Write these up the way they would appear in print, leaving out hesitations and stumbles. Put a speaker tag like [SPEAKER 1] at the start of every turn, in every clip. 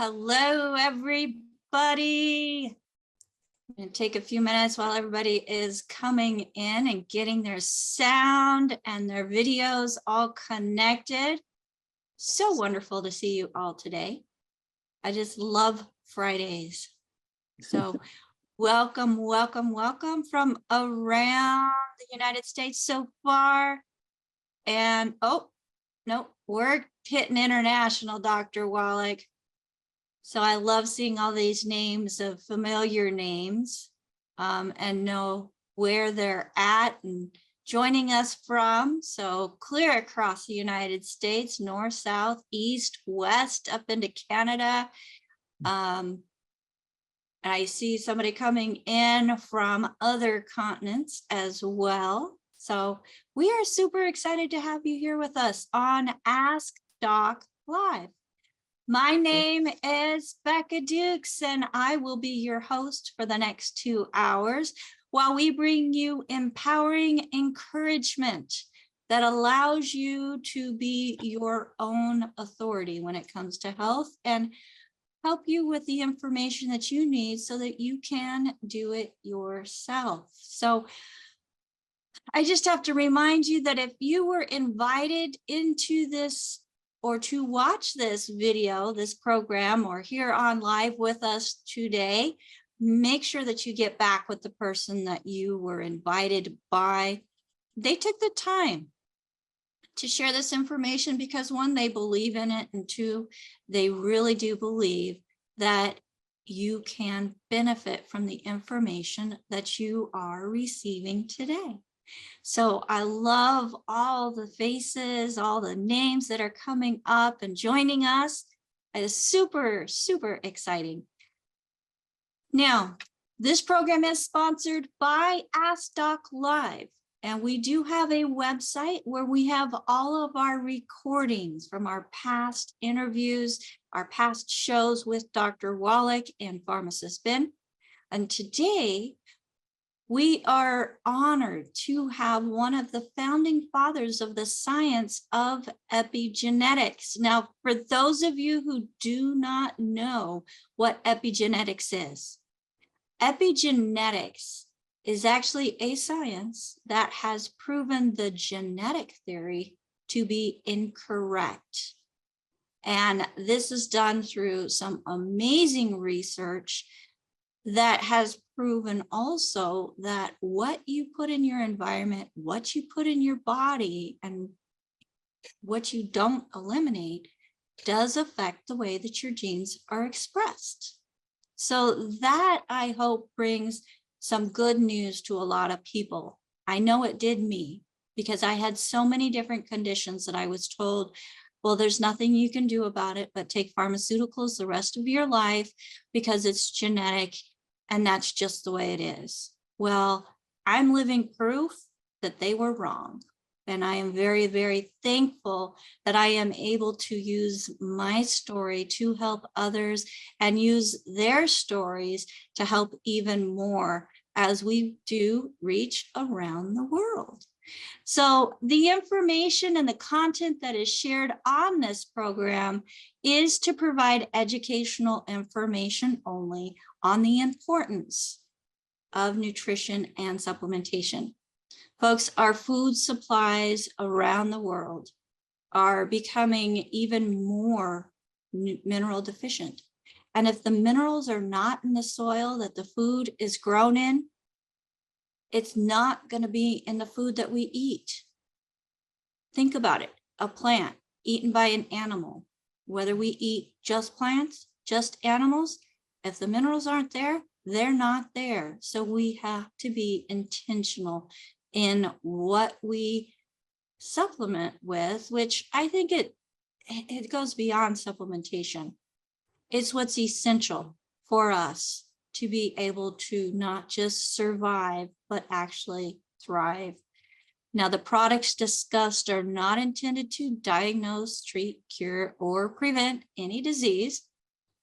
[SPEAKER 1] Hello, everybody. I'm going to take a few minutes while everybody is coming in and getting their sound and their videos all connected. So wonderful to see you all today. I just love Fridays. So welcome, welcome, welcome from around the United States so far. And oh, no, we're hitting international, Dr. Wallach. So I love seeing all these names of familiar names and know where they're at and joining us from. So clear across the United States, north, south, east, west, up into Canada. I see somebody coming in from other continents as well. So we are super excited to have you here with us on Ask Doc Live. My name is Becca Dukes, and I will be your host for the next 2 hours while we bring you empowering encouragement that allows you to be your own authority when it comes to health and help you with the information that you need so that you can do it yourself. So I just have to remind you that if you were invited into this or to watch this video, this program, or here on live with us today, make sure that you get back with the person that you were invited by. They took the time to share this information because one, they believe in it, and two, they really do believe that you can benefit from the information that you are receiving today. So I love all the faces, all the names that are coming up and joining us. It is super, super exciting. Now, this program is sponsored by Ask Doc Live, and we do have a website where we have all of our recordings from our past interviews, our past shows with Dr. Wallach and Pharmacist Ben. And today, we are honored to have one of the founding fathers of the science of epigenetics. Now, for those of you who do not know what epigenetics is actually a science that has proven the genetic theory to be incorrect. And this is done through some amazing research that has proven also that what you put in your environment, what you put in your body, and what you don't eliminate does affect the way that your genes are expressed. So that, I hope, brings some good news to a lot of people. I know it did me, because I had so many different conditions that I was told, well, there's nothing you can do about it but take pharmaceuticals the rest of your life because it's genetic. And that's just the way it is. Well, I'm living proof that they were wrong. And I am very, very thankful that I am able to use my story to help others and use their stories to help even more as we do reach around the world. So the information and the content that is shared on this program is to provide educational information only on the importance of nutrition and supplementation. Folks, our food supplies around the world are becoming even more mineral deficient. And if the minerals are not in the soil that the food is grown in, it's not going to be in the food that we eat. Think about it. A plant eaten by an animal, whether we eat just plants, just animals, if the minerals aren't there, they're not there. So we have to be intentional in what we supplement with, which I think it goes beyond supplementation. It's what's essential for us to be able to not just survive, but actually thrive. Now, the products discussed are not intended to diagnose, treat, cure, or prevent any disease.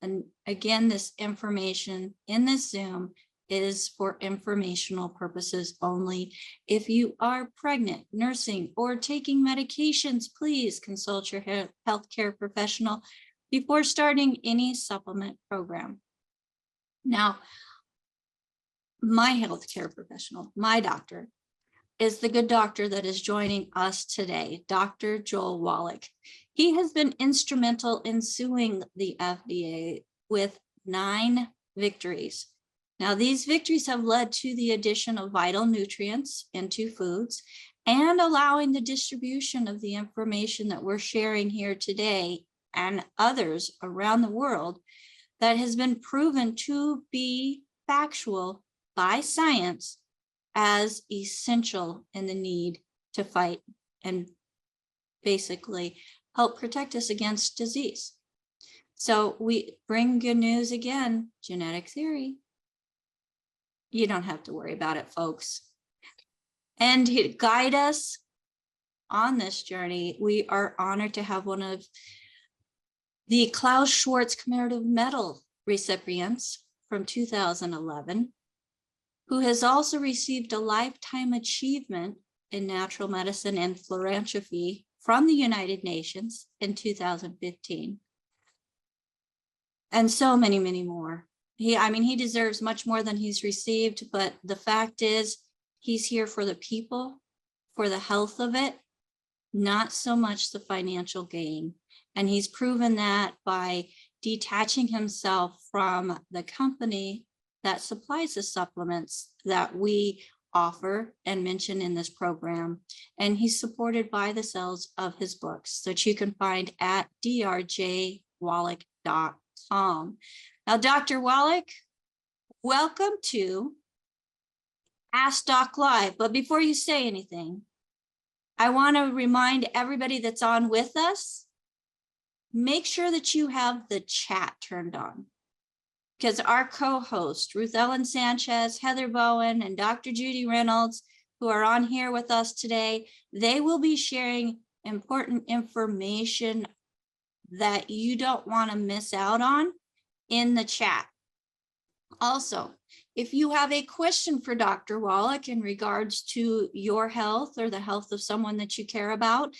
[SPEAKER 1] And again, this information in this Zoom is for informational purposes only. If you are pregnant, nursing, or taking medications, please consult your healthcare professional before starting any supplement program. Now, my healthcare professional, my doctor, is the good doctor that is joining us today, Dr. Joel Wallach. He has been instrumental in suing the FDA with 9 victories. Now, these victories have led to the addition of vital nutrients into foods and allowing the distribution of the information that we're sharing here today and others around the world that has been proven to be factual by science as essential in the need to fight and basically help protect us against disease. So we bring good news again, genetic theory. You don't have to worry about it, folks. And to guide us on this journey, we are honored to have one of the Klaus Schwartz Commemorative Medal recipients from 2011, who has also received a Lifetime Achievement in Natural Medicine and Philanthropy from the United Nations in 2015. And so many, many more. He deserves much more than he's received, but the fact is he's here for the people, for the health of it, not so much the financial gain. And he's proven that by detaching himself from the company that supplies the supplements that we offer and mention in this program. And he's supported by the sales of his books that you can find at drjwallach.com. Now, Dr. Wallach, welcome to Ask Doc Live. But before you say anything, I want to remind everybody that's on with us, make sure that you have the chat turned on. Because our co-host, Ruth Ellen Sanchez, Heather Bowen, and Dr. Judy Reynolds, who are on here with us today, they will be sharing important information that you don't want to miss out on in the chat. Also, if you have a question for Dr. Wallach in regards to your health or the health of someone that you care about,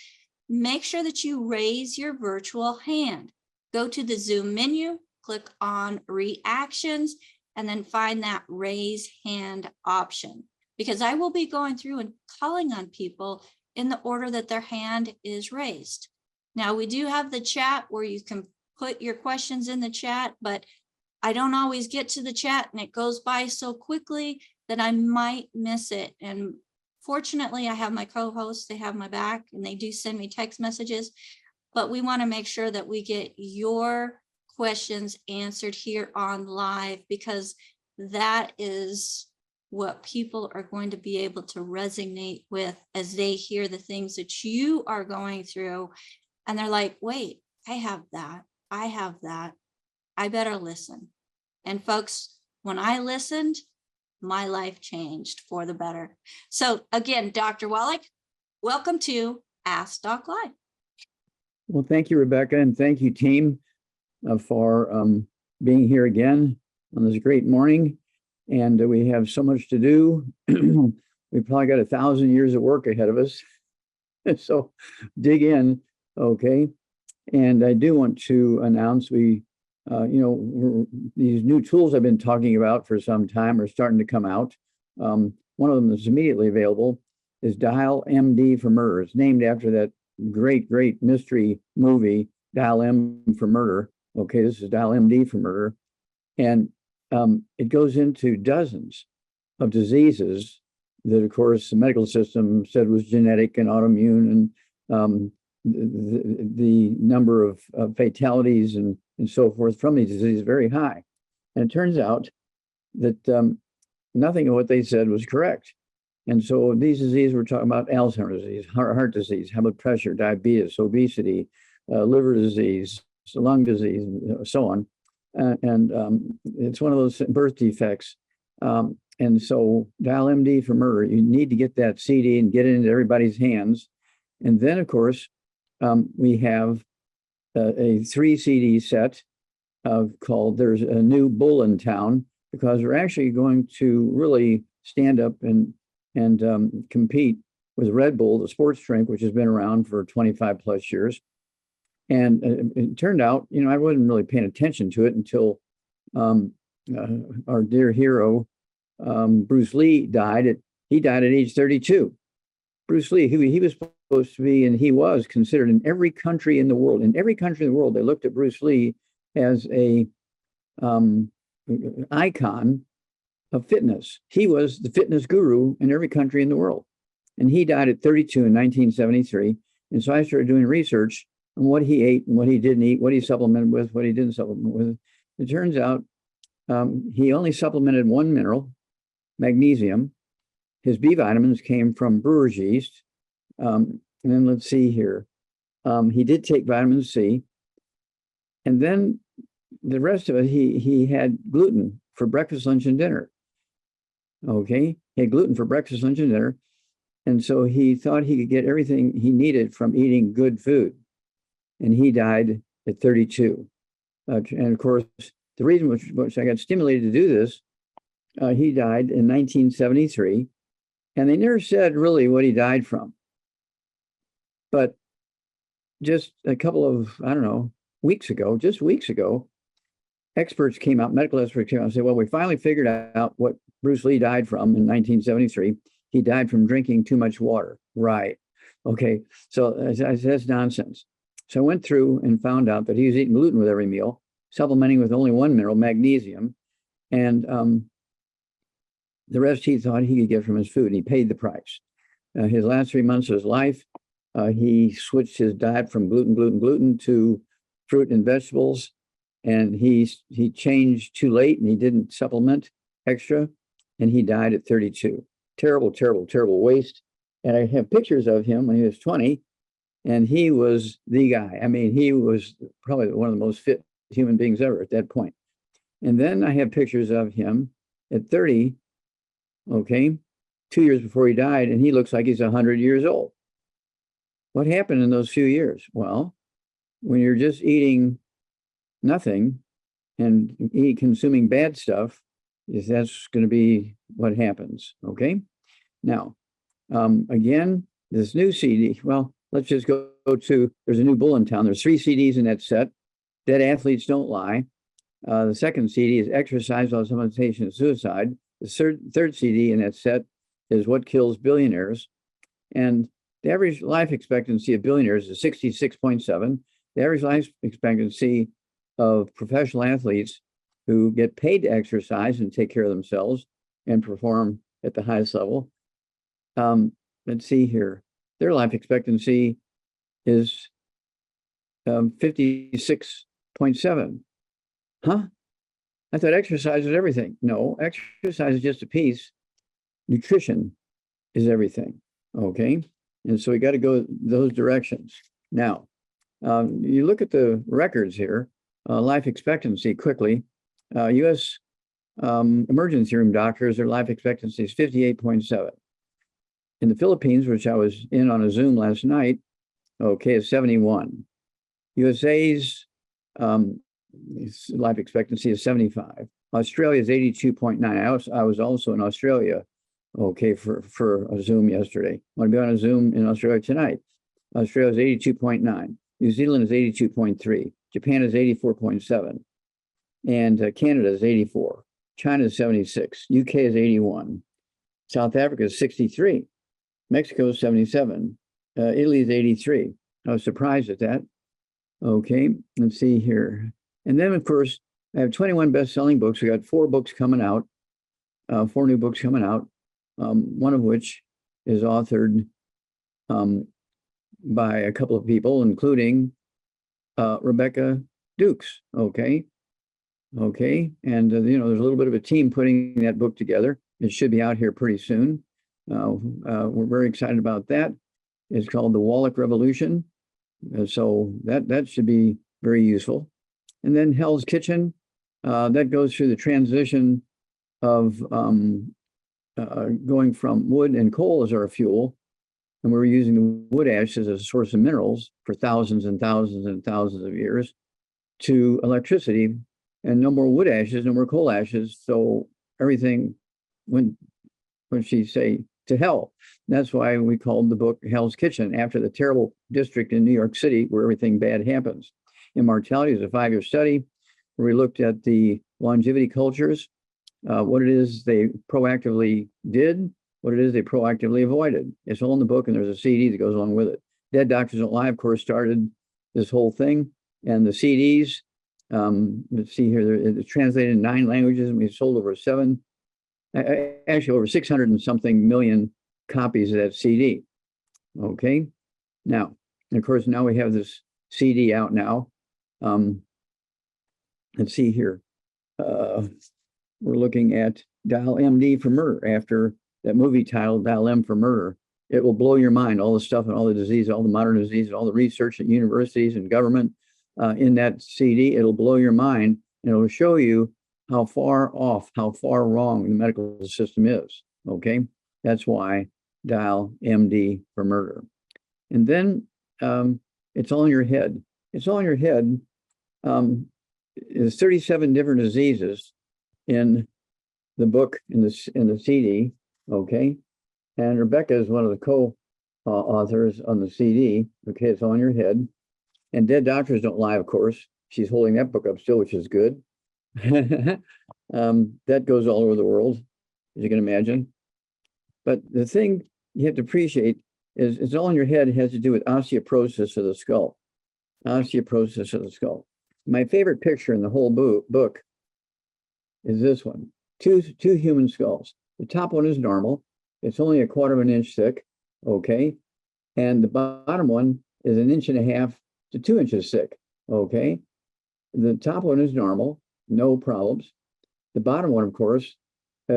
[SPEAKER 1] make sure that you raise your virtual hand. Go to the Zoom menu, click on reactions, and then find that raise hand option, because I will be going through and calling on people in the order that their hand is raised. Now, we do have the chat where you can put your questions in the chat, but I don't always get to the chat and it goes by so quickly that I might miss it. And fortunately, I have my co-hosts, they have my back and they do send me text messages, but we want to make sure that we get your questions answered here on live, because that is what people are going to be able to resonate with as they hear the things that you are going through. And they're like, wait, I have that. I better listen. And folks, when I listened, my life changed for the better. So again, Dr. Wallach, welcome to Ask Doc Live.
[SPEAKER 2] Well, thank you, Rebecca, and thank you, team, for being here again on this great morning. And we have so much to do. We've probably got 1,000 years of work ahead of us. So dig in, okay? And I do want to announce these new tools I've been talking about for some time are starting to come out. One of them that's immediately available is Dial MD for Murder. It's named after that great mystery movie, Dial M for Murder. Okay, this is Dial MD for Murder. And it goes into dozens of diseases that, of course, the medical system said was genetic and autoimmune, and the number of fatalities and so forth from these diseases is very high. And it turns out that nothing of what they said was correct. And so these diseases, we're talking about Alzheimer's disease, heart disease, high blood pressure, diabetes, obesity, liver disease, lung disease, and so on. And it's one of those birth defects. And so Dial MD for Murder, you need to get that CD and get it into everybody's hands. And then, of course, we have a 3 CD set called There's a New Bull in Town, because we're actually going to really stand up and compete with Red Bull, the sports drink, which has been around for 25 plus years. And it turned out, I wasn't really paying attention to it until our dear hero, Bruce Lee, died. He died at age 32. Bruce Lee, he was supposed to be, and he was considered in every country in the world. In every country in the world, they looked at Bruce Lee as a icon of fitness. He was the fitness guru in every country in the world. And he died at 32 in 1973. And so I started doing research on what he ate and what he didn't eat, what he supplemented with, what he didn't supplement with. It turns out he only supplemented one mineral, magnesium. His B vitamins came from brewer's yeast. And then let's see here. He did take vitamin C. And then the rest of it, he had gluten for breakfast, lunch, and dinner. Okay, he had gluten for breakfast, lunch, and dinner. And so he thought he could get everything he needed from eating good food. And he died at 32. And of course, the reason which I got stimulated to do this, he died in 1973. And they never said really what he died from. But just a couple of, weeks ago, experts came out, medical experts came out and said, well, we finally figured out what Bruce Lee died from in 1973. He died from drinking too much water. Right. Okay. So that's nonsense. So I went through and found out that he was eating gluten with every meal, supplementing with only one mineral, magnesium. And the rest he thought he could get from his food. And he paid the price. His last 3 months of his life, he switched his diet from gluten to fruit and vegetables. And he changed too late and he didn't supplement extra. And he died at 32. Terrible, terrible, terrible waste. And I have pictures of him when he was 20. And he was the guy. I mean, he was probably one of the most fit human beings ever at that point. And then I have pictures of him at 30, okay, 2 years before he died, and he looks like he's 100 years old. What happened in those few years? Well, when you're just eating nothing and consuming bad stuff, that's going to be what happens, okay? Now, again, this new CD, well, let's just go to, there's a new bull in town. There's 3 CDs in that set. Dead Athletes Don't Lie. The second CD is Exercise, Supplementation, and Suicide. The third CD in that set is What Kills Billionaires. And the average life expectancy of billionaires is 66.7. The average life expectancy of professional athletes who get paid to exercise and take care of themselves and perform at the highest level. Let's see here. Their life expectancy is 56.7. Huh? I thought exercise is everything. No, exercise is just a piece. Nutrition is everything. Okay. And so we got to go those directions. Now, you look at the records here, life expectancy quickly. U.S. Emergency room doctors, their life expectancy is 58.7. In the Philippines, which I was in on a Zoom last night, okay, is 71. USA's life expectancy is 75. Australia is 82.9. I was also in Australia, okay, for a Zoom yesterday. I want to be on a Zoom in Australia tonight. Australia is 82.9. New Zealand is 82.3. Japan is 84.7. And Canada is 84. China is 76. UK is 81. South Africa is 63. Mexico is 77. Italy is 83. I was surprised at that. Okay, let's see here. And then, of course, I have 21 best-selling books. We got 4 books coming out, 4 new books coming out, one of which is authored by a couple of people, including Rebecca Dukes. Okay. And, there's a little bit of a team putting that book together. It should be out here pretty soon. We're very excited about that. It's called The Wallach Revolution. So that should be very useful. And then Hell's Kitchen, that goes through the transition of going from wood and coal as our fuel. And we were using the wood ash as a source of minerals for thousands and thousands and thousands of years to electricity, and no more wood ashes, no more coal ashes. So everything, when she say to hell. That's why we called the book Hell's Kitchen, after the terrible district in New York City where everything bad happens. Immortality is a 5-year study where we looked at the longevity cultures, what it is they proactively did, what it is they proactively avoided. It's all in the book, and there's a CD that goes along with it. Dead Doctors Don't Lie, of course, started this whole thing. And the CDs, let's see here, it's translated in 9 languages, and we sold over 600 and something million copies of that CD. Okay. Now, and of course, now we have this CD out now. Let's see here. We're looking at Dial MD for Murder, after that movie titled Dial M for Murder. It will blow your mind, all the stuff and all the disease, all the modern disease, all the research at universities and government in that CD. It'll blow your mind, and it'll show you how far off, how far wrong the medical system is. Okay. That's why Dial MD for Murder. And then it's all in your head. It's all in your head. There's 37 different diseases in the book, in the CD. Okay. And Rebecca is one of the co-authors on the CD. Okay. It's all in your head. And Dead Doctors Don't Lie, of course. She's holding that book up still, which is good. That goes all over the world, as you can imagine. But the thing you have to appreciate is it's all in your head. It has to do with osteoporosis of the skull. Osteoporosis of the skull. My favorite picture in the whole book is this one. Two human skulls. The top one is normal. It's only 1/4 of an inch thick. Okay. And the bottom one is 1.5 inches to 2 inches thick. Okay. The top one is normal. No problems. The bottom one, of course,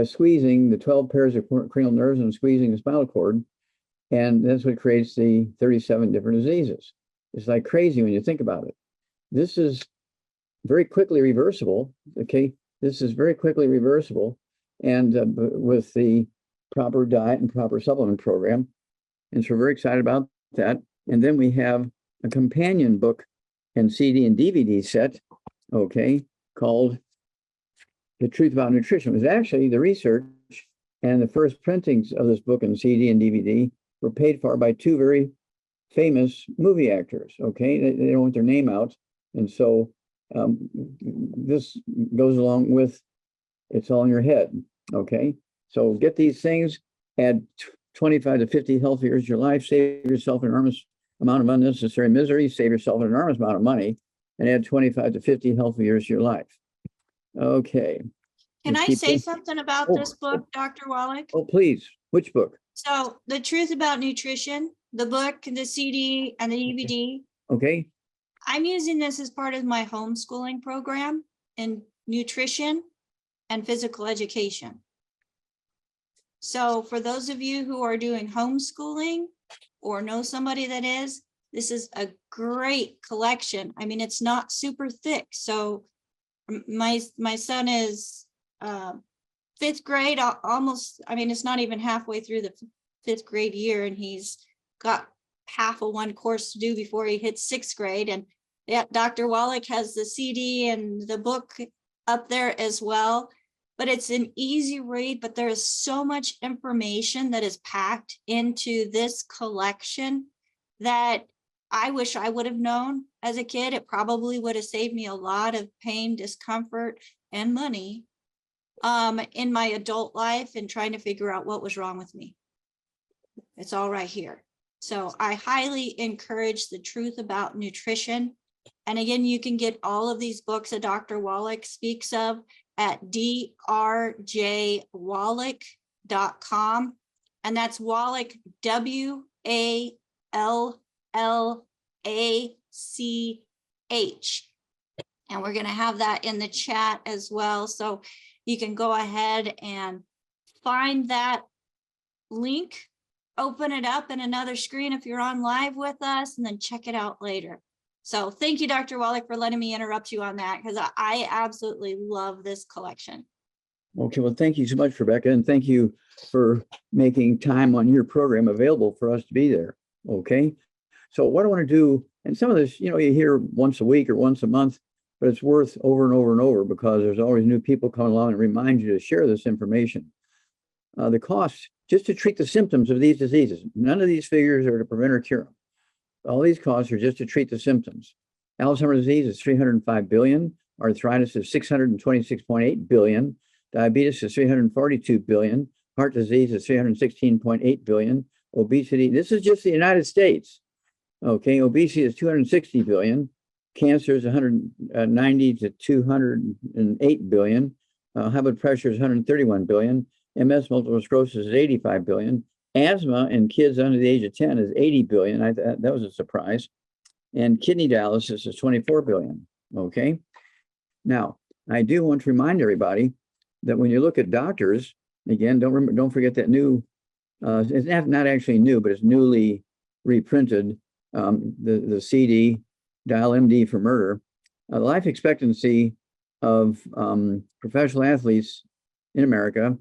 [SPEAKER 2] squeezing the 12 pairs of cranial nerves and squeezing the spinal cord. And that's what creates the 37 different diseases. It's like crazy when you think about it. This is very quickly reversible. Okay. This is very quickly reversible. And with the proper diet and proper supplement program. And so we're very excited about that. And then we have a companion book and CD and DVD set, okay, called The Truth About Nutrition. It was actually the research and the first printings of this book and CD and DVD were paid for by 2 very famous movie actors, okay? They don't want their name out. And so this goes along with It's All in Your Head, okay? So get these things, add 25 to 50 healthy years of your life, save yourself an enormous amount of unnecessary misery, save yourself an enormous amount of money, and add 25 to 50 healthy years of your life. Okay.
[SPEAKER 1] Can I say something about this book, Dr. Wallach?
[SPEAKER 2] Oh, please. Which book?
[SPEAKER 1] So The Truth About Nutrition, the book, the CD, and the DVD.
[SPEAKER 2] Okay.
[SPEAKER 1] I'm using this as part of my homeschooling program in nutrition and physical education. So for those of you who are doing homeschooling or know somebody that is, this is a great collection. I mean, it's not super thick. So my son is 5th grade, almost, I mean, it's not even halfway through the 5th grade year, and he's got half of one course to do before he hits 6th grade. And yeah, Dr. Wallach has the CD and the book up there as well. But it's an easy read, but there is so much information that is packed into this collection that I wish I would have known as a kid. It probably would have saved me a lot of pain, discomfort, and money in my adult life and trying to figure out what was wrong with me. It's all right here. So I highly encourage The Truth About Nutrition. And again, you can get all of these books that Dr. Wallach speaks of at drjwallach.com. And that's Wallach, WALLACH. And we're going to have that in the chat as well. So you can go ahead and find that link, open it up in another screen if you're on live with us, and then check it out later. So thank you, Dr. Wallach, for letting me interrupt you on that, because I absolutely love this collection.
[SPEAKER 2] Okay, well, thank you so much, Rebecca, and thank you for making time on your program available for us to be there. Okay, so what I want to do, and some of this, you hear once a week or once a month, but it's worth over and over and over because there's always new people coming along and remind you to share this information. The cost just to treat the symptoms of these diseases. None of these figures are to prevent or cure them. All these costs are just to treat the symptoms. Alzheimer's disease is 305 billion. Arthritis is 626.8 billion. Diabetes is 342 billion. Heart disease is 316.8 billion. Obesity, this is just the United States. Okay, obesity is 260 billion. Cancer is 190 to 208 billion. High blood pressure is 131 billion. MS, multiple sclerosis, is 85 billion. Asthma in kids under the age of 10 is 80 billion. That was a surprise. And kidney dialysis is 24 billion. Okay. Now, I do want to remind everybody that when you look at doctors, again, don't forget that new, it's not actually new, but it's newly reprinted, the CD, Dial MD for Murder. The life expectancy of professional athletes in America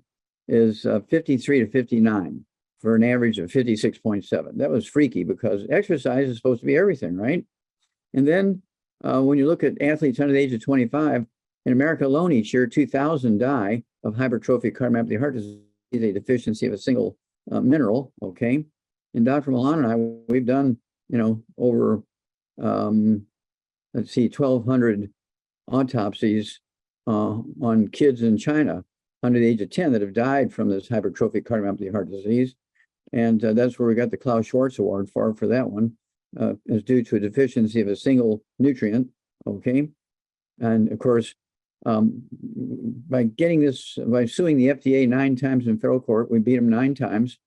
[SPEAKER 2] is 53 to 59 for an average of 56.7. That was freaky because exercise is supposed to be everything, right? And then when you look at athletes under the age of 25, in America alone each year, 2,000 die of hypertrophic cardiomyopathy heart disease, a deficiency of a single mineral, okay? And Dr. Milan and I, we've done, over, let's see, 1,200 autopsies on kids in China under the age of 10 that have died from this hypertrophic cardiomyopathy heart disease. And that's where we got the Klaus Schwartz Award for that one, is due to a deficiency of a single nutrient, okay? And of course, by suing the FDA 9 times in federal court, we beat them 9 times.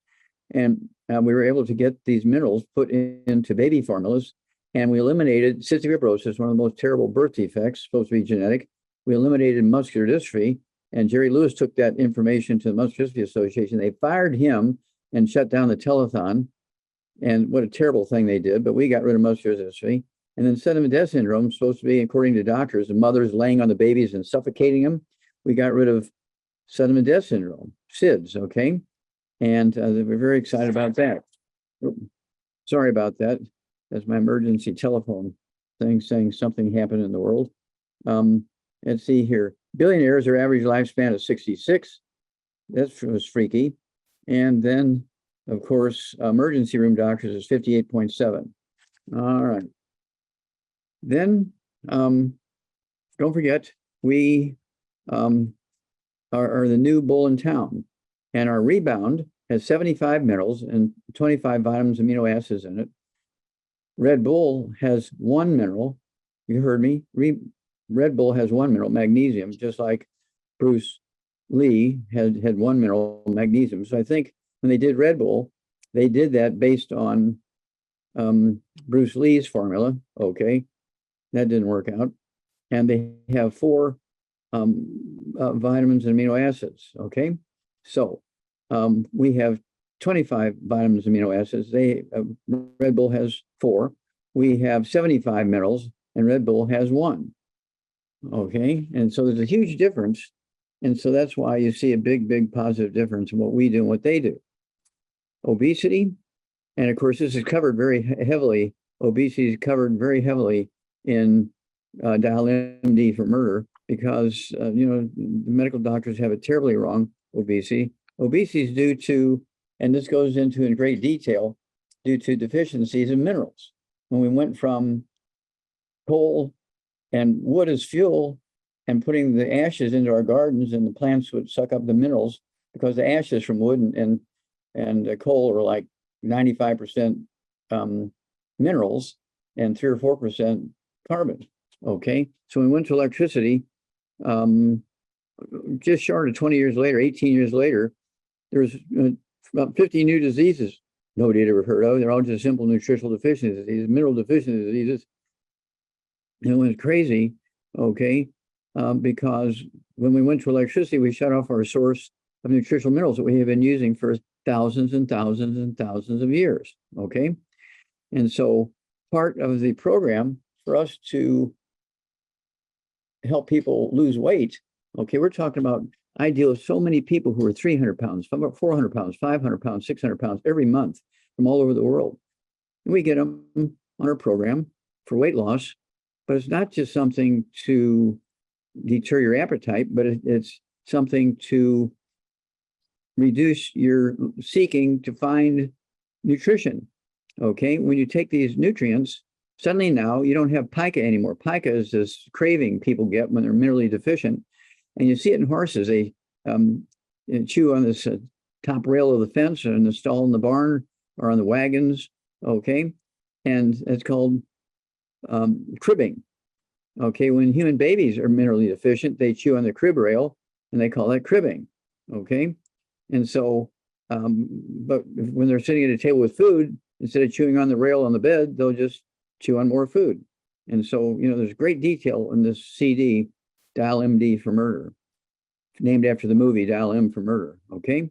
[SPEAKER 2] And we were able to get these minerals put into baby formulas. And we eliminated cystic fibrosis, one of the most terrible birth defects, supposed to be genetic. We eliminated muscular dystrophy. And Jerry Lewis took that information to the Muscular Dystrophy Association. They fired him and shut down the telethon. And what a terrible thing they did. But we got rid of muscular dystrophy. And then sudden death syndrome, supposed to be, according to doctors, the mothers laying on the babies and suffocating them. We got rid of sudden death syndrome, SIDS, okay? And we're very excited about that. Sorry about that. That's my emergency telephone thing saying something happened in the world. Let's see here. Billionaires, their average lifespan is 66. That was freaky. And then, of course, emergency room doctors is 58.7. All right. Then, don't forget, we are the new bull in town. And our Rebound has 75 minerals and 25 vitamins, amino acids in it. Red Bull has 1 mineral. You heard me. Red Bull has 1 mineral, magnesium, just like Bruce Lee had 1 mineral, magnesium. So I think when they did Red Bull, they did that based on Bruce Lee's formula. Okay, that didn't work out. And they have 4 vitamins and amino acids. Okay, so we have 25 vitamins and amino acids. Red Bull has 4. We have 75 minerals, and Red Bull has 1. Okay, and so there's a huge difference. And so that's why you see a big positive difference in what we do and what they do. Obesity, and of course, this is covered very heavily. Obesity is covered very heavily in Dial MD for Murder because, the medical doctors have it terribly wrong, obesity. Obesity is due to, and this goes into in great detail, due to deficiencies in minerals. When we went from coal and wood as fuel and putting the ashes into our gardens, and the plants would suck up the minerals because the ashes from wood and coal are like 95% minerals and 3 or 4% carbon. Okay, so we went to electricity. Just short of 20 years later, 18 years later, there's about 50 new diseases nobody had ever heard of. They're all just simple nutritional deficiency diseases, mineral deficiency diseases. And it was crazy, okay, because when we went to electricity, we shut off our source of nutritional minerals that we have been using for thousands and thousands and thousands of years, okay? And so part of the program for us to help people lose weight, okay, we're talking about, I deal with so many people who are 300 pounds, 400 pounds, 500 pounds, 600 pounds every month from all over the world. And we get them on our program for weight loss, but it's not just something to deter your appetite, but it's something to reduce your seeking to find nutrition. Okay, when you take these nutrients, suddenly now you don't have pica anymore. Pica is this craving people get when they're minerally deficient, and you see it in horses. They chew on this top rail of the fence or in the stall in the barn or on the wagons. Okay, and it's called cribbing. Okay, when human babies are minerally deficient, they chew on the crib rail, and they call that cribbing. Okay, and so, but when they're sitting at a table with food, instead of chewing on the rail on the bed, they'll just chew on more food. And so, there's great detail in this CD, Dial MD for Murder, named after the movie Dial M for Murder. Okay.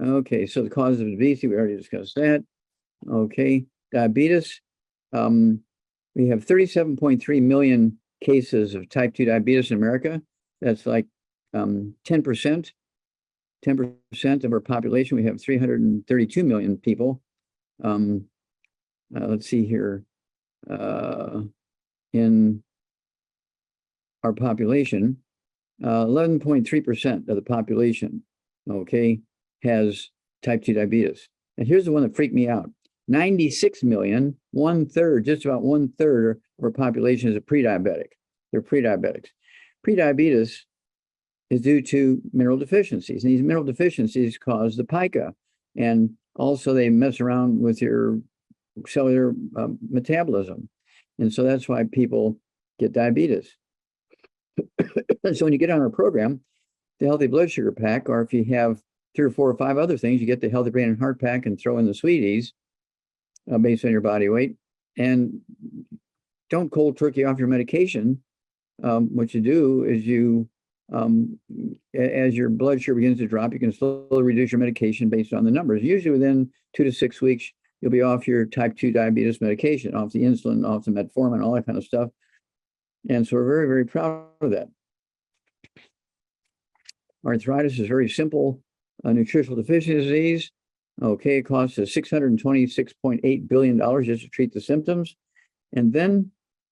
[SPEAKER 2] Okay. So the cause of obesity, we already discussed that. Okay. Diabetes. We have 37.3 million cases of type 2 diabetes in America. That's like 10%. 10% of our population. We have 332 million people. Let's see here. In our population, 11.3% of the population, okay, has type 2 diabetes. And here's the one that freaked me out. 96 million, just about one third of our population is a pre-diabetic. They're pre-diabetics. Prediabetes is due to mineral deficiencies. And these mineral deficiencies cause the pica. And also they mess around with your cellular metabolism. And so that's why people get diabetes. So when you get on our program, the Healthy Blood Sugar Pack, or if you have 3 or 4 or 5 other things, you get the Healthy Brain and Heart Pack and throw in the sweeties based on your body weight. And don't cold turkey off your medication. What you do is you, as your blood sugar begins to drop, you can slowly reduce your medication based on the numbers. Usually within 2 to 6 weeks, you'll be off your type 2 diabetes medication, off the insulin, off the metformin, all that kind of stuff. And so we're very, very proud of that. Arthritis is very simple nutritional deficiency disease. Okay, it costs us $626.8 billion just to treat the symptoms. And then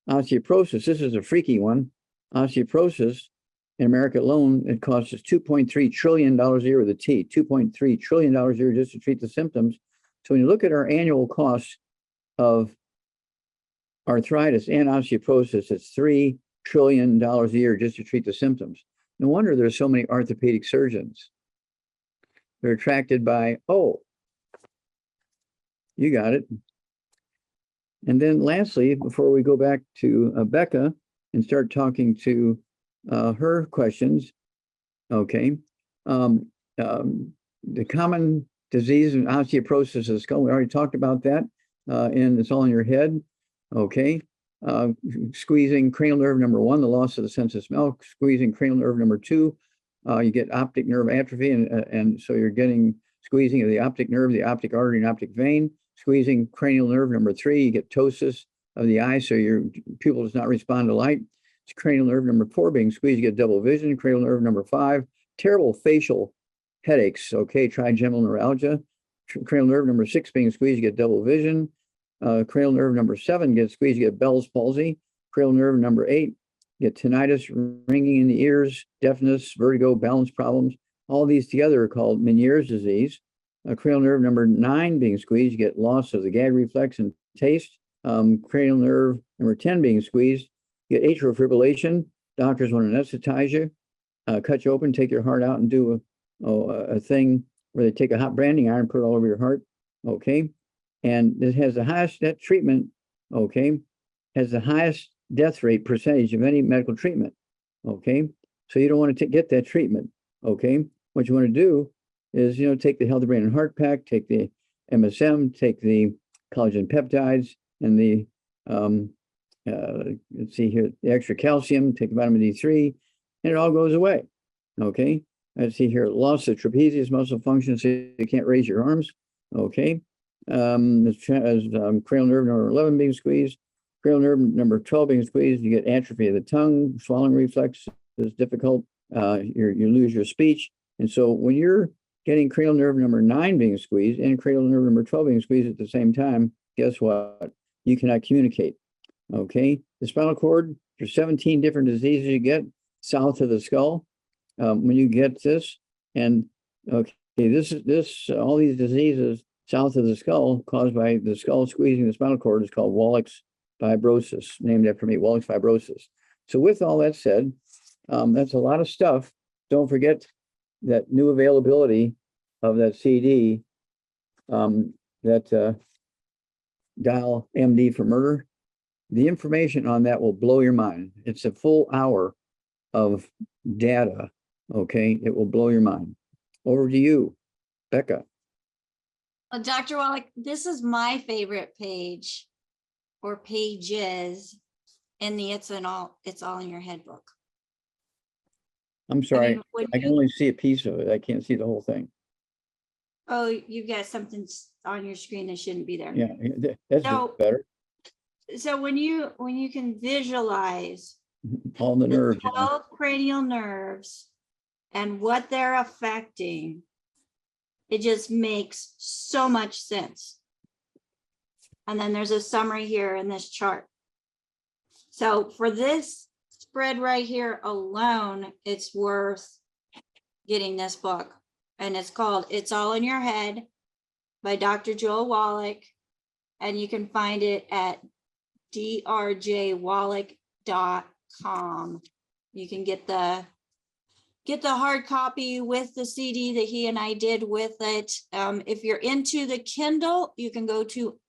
[SPEAKER 2] osteoporosis, this is a freaky one. Osteoporosis in America alone, it costs us $2.3 trillion a year with a T, $2.3 trillion a year just to treat the symptoms. So when you look at our annual costs of arthritis and osteoporosis, it's $3 trillion a year just to treat the symptoms. No wonder there's so many orthopedic surgeons. They're attracted by, oh, you got it. And then lastly, before we go back to Becca and start talking to her questions, okay, the common disease in osteoporosis of the skull, we already talked about that, and it's all in your head, okay. Squeezing cranial nerve number 1, the loss of the sense of smell. Squeezing cranial nerve number 2, you get optic nerve atrophy, and so you're getting squeezing of the optic nerve, the optic artery, and optic vein. Squeezing cranial nerve number 3, you get ptosis of the eye, so your pupil does not respond to light. It's cranial nerve number 4 being squeezed, you get double vision. Cranial nerve number 5, terrible facial headaches, okay, trigeminal neuralgia. Cranial nerve number 6 being squeezed, you get double vision. Cranial nerve number 7 gets squeezed, you get Bell's palsy. Cranial nerve number 8, you get tinnitus, ringing in the ears, deafness, vertigo, balance problems. All these together are called Meniere's disease. Cranial nerve number 9 being squeezed, you get loss of the gag reflex and taste. Cranial nerve number 10 being squeezed, you get atrial fibrillation. Doctors want to anesthetize you, cut you open, take your heart out, and do a thing where they take a hot branding iron, put it all over your heart. Okay. And it has the highest net treatment, okay, has the highest death rate percentage of any medical treatment, okay? So you don't want to get that treatment, okay? What you want to do is, take the Healthy Brain and Heart Pack, take the MSM, take the collagen peptides, and the, let's see here, the extra calcium, take the vitamin D3, and it all goes away, okay? Let's see here, loss of trapezius muscle function, so you can't raise your arms, okay? As cranial nerve number 11 being squeezed, cranial nerve number 12 being squeezed, you get atrophy of the tongue, swallowing reflex is difficult, you lose your speech. And so when you're getting cranial nerve number 9 being squeezed and cranial nerve number 12 being squeezed at the same time, guess what? You cannot communicate, okay? The spinal cord, there's 17 different diseases you get south of the skull when you get this. And okay, Okay, all these diseases south of the skull caused by the skull squeezing the spinal cord is called Wallach's fibrosis, named after me, Wallach's fibrosis. So with all that said, that's a lot of stuff. Don't forget that new availability of that CD, that Dial MD for Murder. The information on that will blow your mind. It's a full hour of data. Okay, it will blow your mind. Over to you, Becca.
[SPEAKER 1] Well, Dr. Wallach, this is my favorite page or pages in the It's All in Your Head book.
[SPEAKER 2] I'm sorry,
[SPEAKER 1] when
[SPEAKER 2] I can only see a piece of it. I can't see the whole thing.
[SPEAKER 1] Oh, you've got something on your screen that shouldn't be there.
[SPEAKER 2] Yeah, that's better.
[SPEAKER 1] So when you can visualize
[SPEAKER 2] all the nerves,
[SPEAKER 1] 12 cranial nerves and what they're affecting, it just makes so much sense. And then there's a summary here in this chart. So for this spread right here alone, it's worth getting this book. And it's called It's All in Your Head by Dr. Joel Wallach. And you can find it at drjwallach.com. You can get the hard copy with the CD that he and I did with it. If you're into the Kindle, you can go to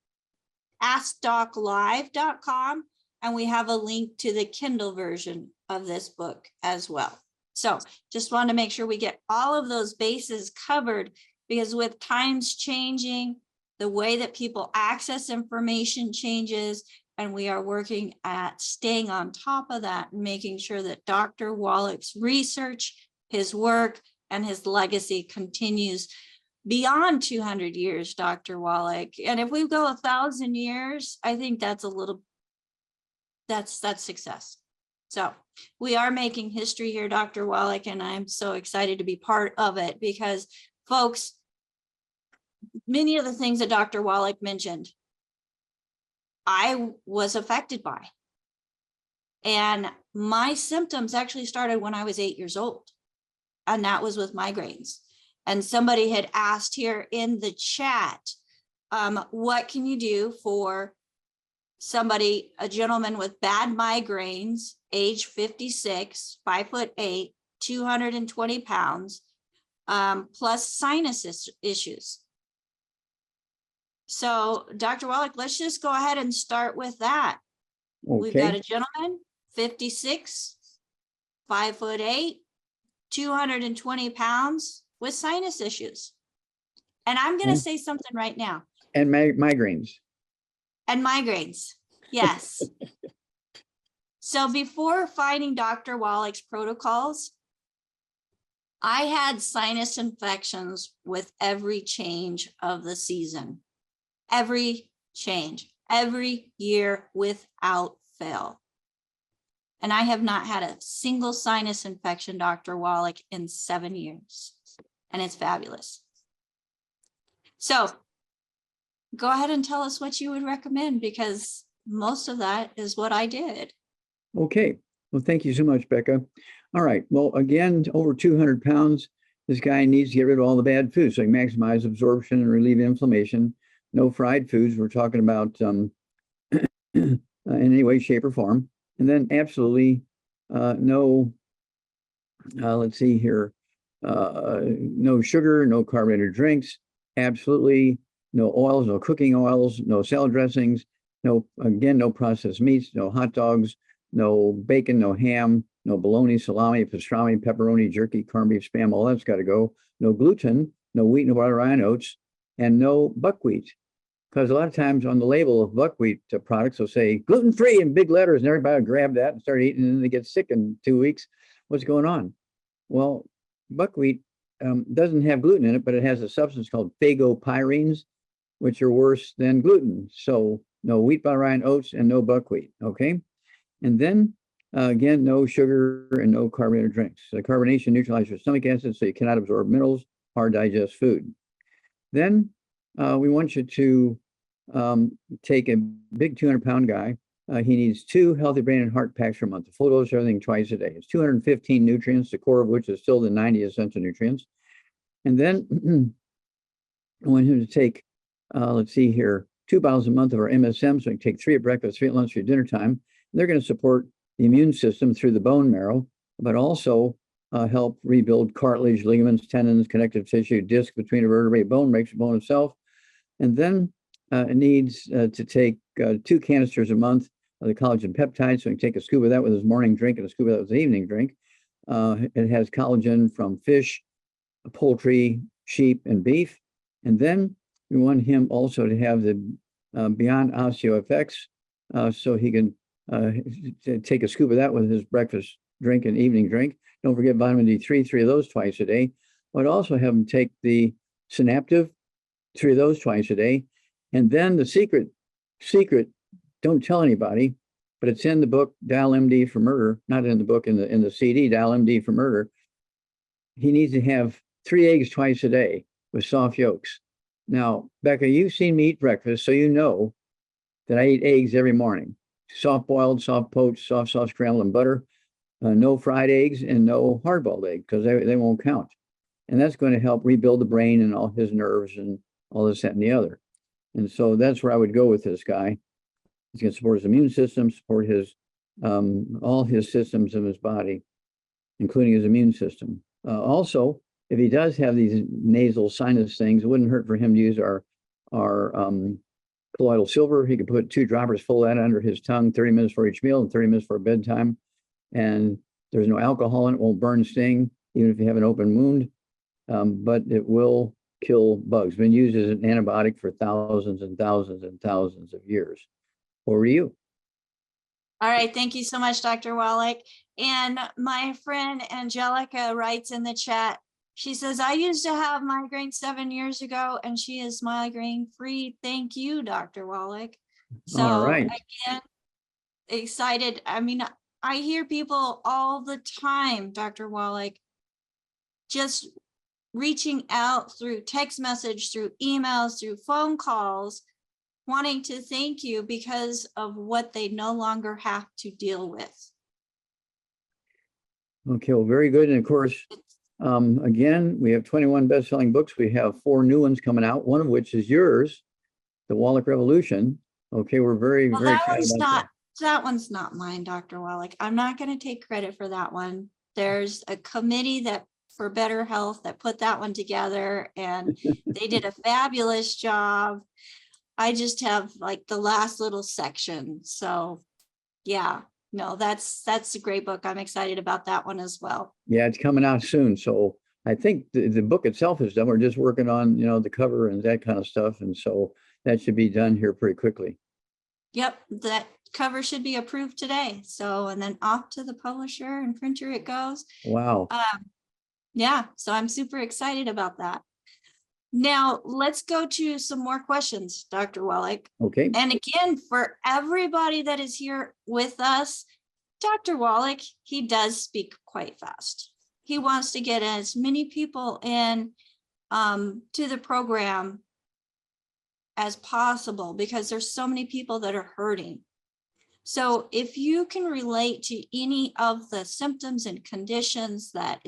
[SPEAKER 1] askdoclive.com, and we have a link to the Kindle version of this book as well. So just want to make sure we get all of those bases covered, because with times changing, the way that people access information changes, and we are working at staying on top of that and making sure that Dr. Wallach's research, his work, and his legacy continues beyond 200 years, Dr. Wallach. And if we go 1,000 years, I think that's success. So we are making history here, Dr. Wallach, and I'm so excited to be part of it, because folks, many of the things that Dr. Wallach mentioned, I was affected by. And my symptoms actually started when I was 8 years old, and that was with migraines. And somebody had asked here in the chat, what can you do for somebody, a gentleman with bad migraines, age 56, 5'8", 220 pounds, plus sinus issues. So Dr. Wallach, let's just go ahead and start with that. Okay. We've got a gentleman, 56, 5'8", 220 pounds with sinus issues. And I'm going to say something right now.
[SPEAKER 2] And migraines.
[SPEAKER 1] And migraines, yes. So before finding Dr. Wallach's protocols, I had sinus infections with every change of the season. Every change, every year without fail. And I have not had a single sinus infection, Dr. Wallach, in 7 years. And it's fabulous. So go ahead and tell us what you would recommend, because most of that is what I did.
[SPEAKER 2] Okay. Well, thank you so much, Becca. All right. Well, again, over 200 pounds, this guy needs to get rid of all the bad foods so he can maximize absorption and relieve inflammation. No fried foods. We're talking about in any way, shape, or form. And then absolutely no, let's see here, no sugar, no carbonated drinks, absolutely no oils, no cooking oils, no salad dressings, no processed meats, no hot dogs, no bacon, no ham, no bologna, salami, pastrami, pepperoni, jerky, corned beef, Spam, all that's got to go. No gluten, no wheat, no butter, iron oats, and no buckwheat. Because a lot of times on the label of buckwheat products, they'll say gluten-free in big letters, and everybody will grab that and start eating, and then they get sick in 2 weeks. What's going on? Well, buckwheat doesn't have gluten in it, but it has a substance called phagopyrenes, which are worse than gluten. So no wheat, butter, iron, oats, and no buckwheat, okay? And then, again, no sugar and no carbonated drinks. The carbonation neutralizes your stomach acid, so you cannot absorb minerals, hard digest food. Then we want you to take a big 200-pound guy. He needs 2 healthy brain and heart packs per month, a full dose of everything twice a day. It's 215 nutrients, the core of which is still the 90 essential nutrients. And then I want him to take, let's see here, 2 bottles a month of our MSM. So he can take 3 at breakfast, 3 at lunch, 3 at dinner time. They're going to support the immune system through the bone marrow, but also help rebuild cartilage, ligaments, tendons, connective tissue, disc between a vertebrae, bone, makes the bone itself. And then it needs to take 2 canisters a month of the collagen peptides. So he can take a scoop of that with his morning drink and a scoop of that with his evening drink. It has collagen from fish, poultry, sheep, and beef. And then we want him also to have the Beyond Osteo FX, so he can take a scoop of that with his breakfast drink and evening drink. Don't forget vitamin D3, 3 of those twice a day. But also have him take the Synaptive, 3 of those twice a day. And then the secret, don't tell anybody, but it's in the book, Dial MD for Murder, not in the book, in the CD, Dial MD for Murder. He needs to have 3 eggs twice a day with soft yolks. Now, Becca, you've seen me eat breakfast, so you know that I eat eggs every morning. Soft boiled, soft poached, soft scrambled in butter. No fried eggs and no hard-boiled eggs, because they won't count. And that's going to help rebuild the brain and all his nerves and all this, that, and the other. And so that's where I would go with this guy. He's going to support his immune system, support his all his systems of his body, including his immune system. Also, if he does have these nasal sinus things, it wouldn't hurt for him to use our colloidal silver. He could put 2 droppers full of that under his tongue, 30 minutes for each meal and 30 minutes for bedtime. And there's no alcohol in it, won't burn, sting, even if you have an open wound. But it will kill bugs. Been used as an antibiotic for thousands and thousands and thousands of years. Over to you.
[SPEAKER 1] All right. Thank you so much, Dr. Wallach. And my friend Angelica writes in the chat, she says, I used to have migraine 7 years ago and she is migraine free. Thank you, Dr. Wallach. So
[SPEAKER 2] All right.
[SPEAKER 1] again, excited. I mean, I hear people all the time, Dr. Wallach, just reaching out through text message, through emails, through phone calls, wanting to thank you because of what they no longer have to deal with.
[SPEAKER 2] Okay, well, very good. And of course, again, we have 21 best-selling books. We have 4 new ones coming out, one of which is yours, The Wallach Revolution. Okay, we're very excited about that.
[SPEAKER 1] That one's not mine, Dr. Wallach. I'm not going to take credit for that one. There's a committee that for better health that put that one together, and they did a fabulous job. I just have like the last little section. So yeah, no, that's a great book. I'm excited about that one as well.
[SPEAKER 2] Yeah, it's coming out soon. So I think the book itself is done. We're just working on, the cover and that kind of stuff. And so that should be done here pretty quickly.
[SPEAKER 1] Yep, that cover should be approved today. So, and then off to the publisher and printer it goes.
[SPEAKER 2] Wow.
[SPEAKER 1] Yeah, so I'm super excited about that. Now, let's go to some more questions, Dr. Wallach.
[SPEAKER 2] Okay.
[SPEAKER 1] And again, for everybody that is here with us, Dr. Wallach, he does speak quite fast. He wants to get as many people in to the program as possible because there's so many people that are hurting. So if you can relate to any of the symptoms and conditions that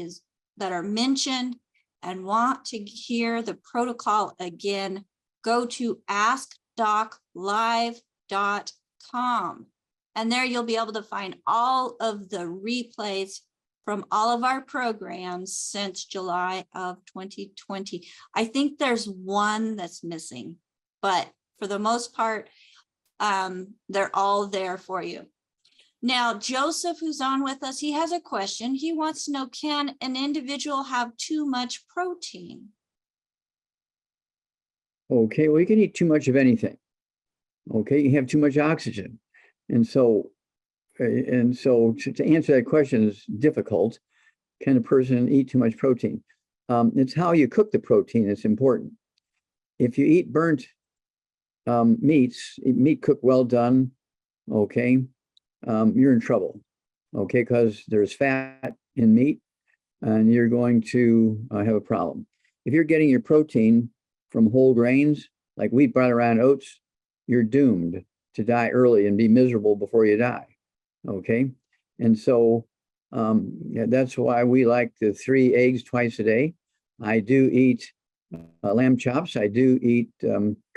[SPEAKER 1] are mentioned and want to hear the protocol again, go to askdoclive.com. And there you'll be able to find all of the replays from all of our programs since July of 2020. I think there's one that's missing, but for the most part, they're all there for you. Now, Joseph, who's on with us, he has a question. He wants to know, can an individual have too much protein?
[SPEAKER 2] Okay, well, you can eat too much of anything. Okay, you have too much oxygen. And so to answer that question is difficult. Can a person eat too much protein? It's how you cook the protein that's important. If you eat burnt meat cooked well done, okay, you're in trouble, okay, because there's fat in meat and you're going to have a problem. If you're getting your protein from whole grains like wheat, butter, and oats, you're doomed to die early and be miserable before you die, okay? And so yeah, that's why we like the 3 eggs twice a day. I do eat lamb chops. I do eat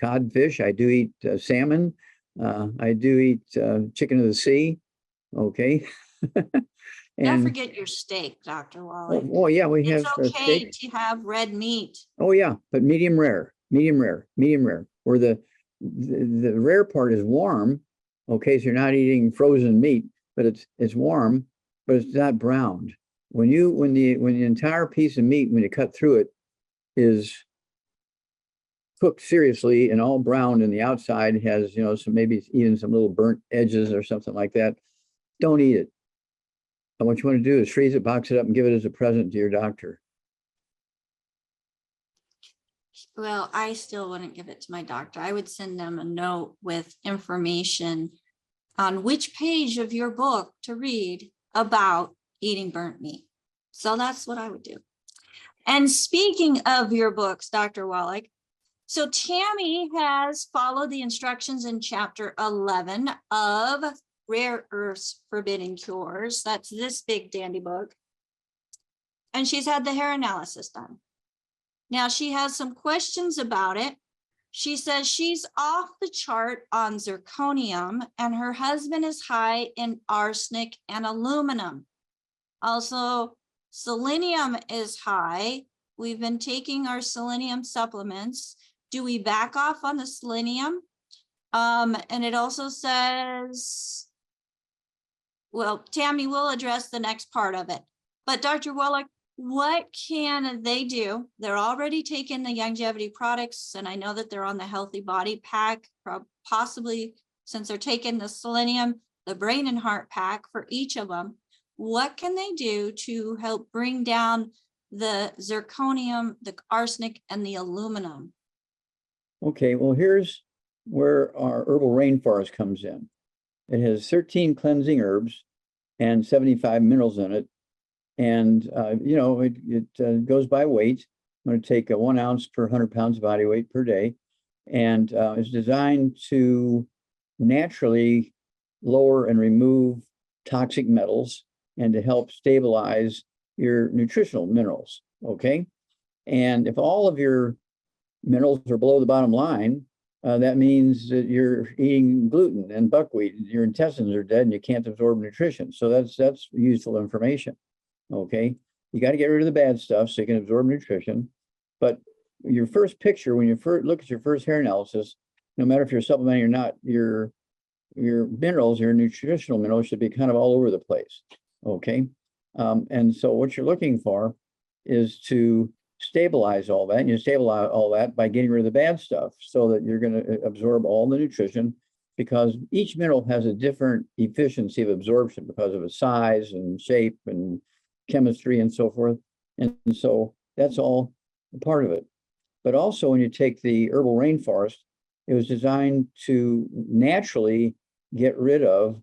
[SPEAKER 2] codfish. I do eat salmon. I do eat chicken of the sea. Okay.
[SPEAKER 1] Don't
[SPEAKER 2] And
[SPEAKER 1] forget your steak, Dr. Wallach.
[SPEAKER 2] oh yeah, we
[SPEAKER 1] It's
[SPEAKER 2] have
[SPEAKER 1] okay
[SPEAKER 2] steak.
[SPEAKER 1] to have red meat.
[SPEAKER 2] Oh yeah, but medium rare, medium rare, medium rare. Where the rare part is warm. Okay, so you're not eating frozen meat, but it's warm, but it's not browned. When the entire piece of meat, when you cut through it, is cooked seriously and all browned, and the outside has, you know, some, maybe even some little burnt edges or something like that, don't eat it. And what you want to do is freeze it, box it up, and give it as a present to your doctor.
[SPEAKER 1] Well, I still wouldn't give it to my doctor. I would send them a note with information on which page of your book to read about eating burnt meat. So that's what I would do. And speaking of your books, Dr. Wallach, so Tammy has followed the instructions in chapter 11 of Rare Earth's Forbidden Cures. That's this big dandy book. And she's had the hair analysis done. Now she has some questions about it. She says she's off the chart on zirconium and her husband is high in arsenic and aluminum. Also, selenium is high. We've been taking our selenium supplements. Do we back off on the selenium? And it also says, well, Tammy will address the next part of it. But Dr. Wallach, what can they do? They're already taking the longevity products, and I know that they're on the Healthy Body Pack, possibly since they're taking the selenium, the brain and heart pack for each of them. What can they do to help bring down the zirconium, the arsenic, and the aluminum?
[SPEAKER 2] Okay, well, here's where our herbal rainforest comes in. It has 13 cleansing herbs and 75 minerals in it. And, you know, it goes by weight. I'm going to take 1 ounce per 100 pounds of body weight per day. And it's designed to naturally lower and remove toxic metals and to help stabilize your nutritional minerals. Okay. And if all of your minerals are below the bottom line, that means that you're eating gluten and buckwheat. Your intestines are dead and you can't absorb nutrition. So that's useful information. Okay, you got to get rid of the bad stuff so you can absorb nutrition. But your first picture, when you first look at your first hair analysis, no matter if you're supplementing or not, your minerals, your nutritional minerals should be kind of all over the place. Okay, and so what you're looking for is to stabilize all that, and you stabilize all that by getting rid of the bad stuff so that you're going to absorb all the nutrition, because each mineral has a different efficiency of absorption because of its size and shape and chemistry and so forth. And so that's all a part of it. But also when you take the herbal rainforest, it was designed to naturally get rid of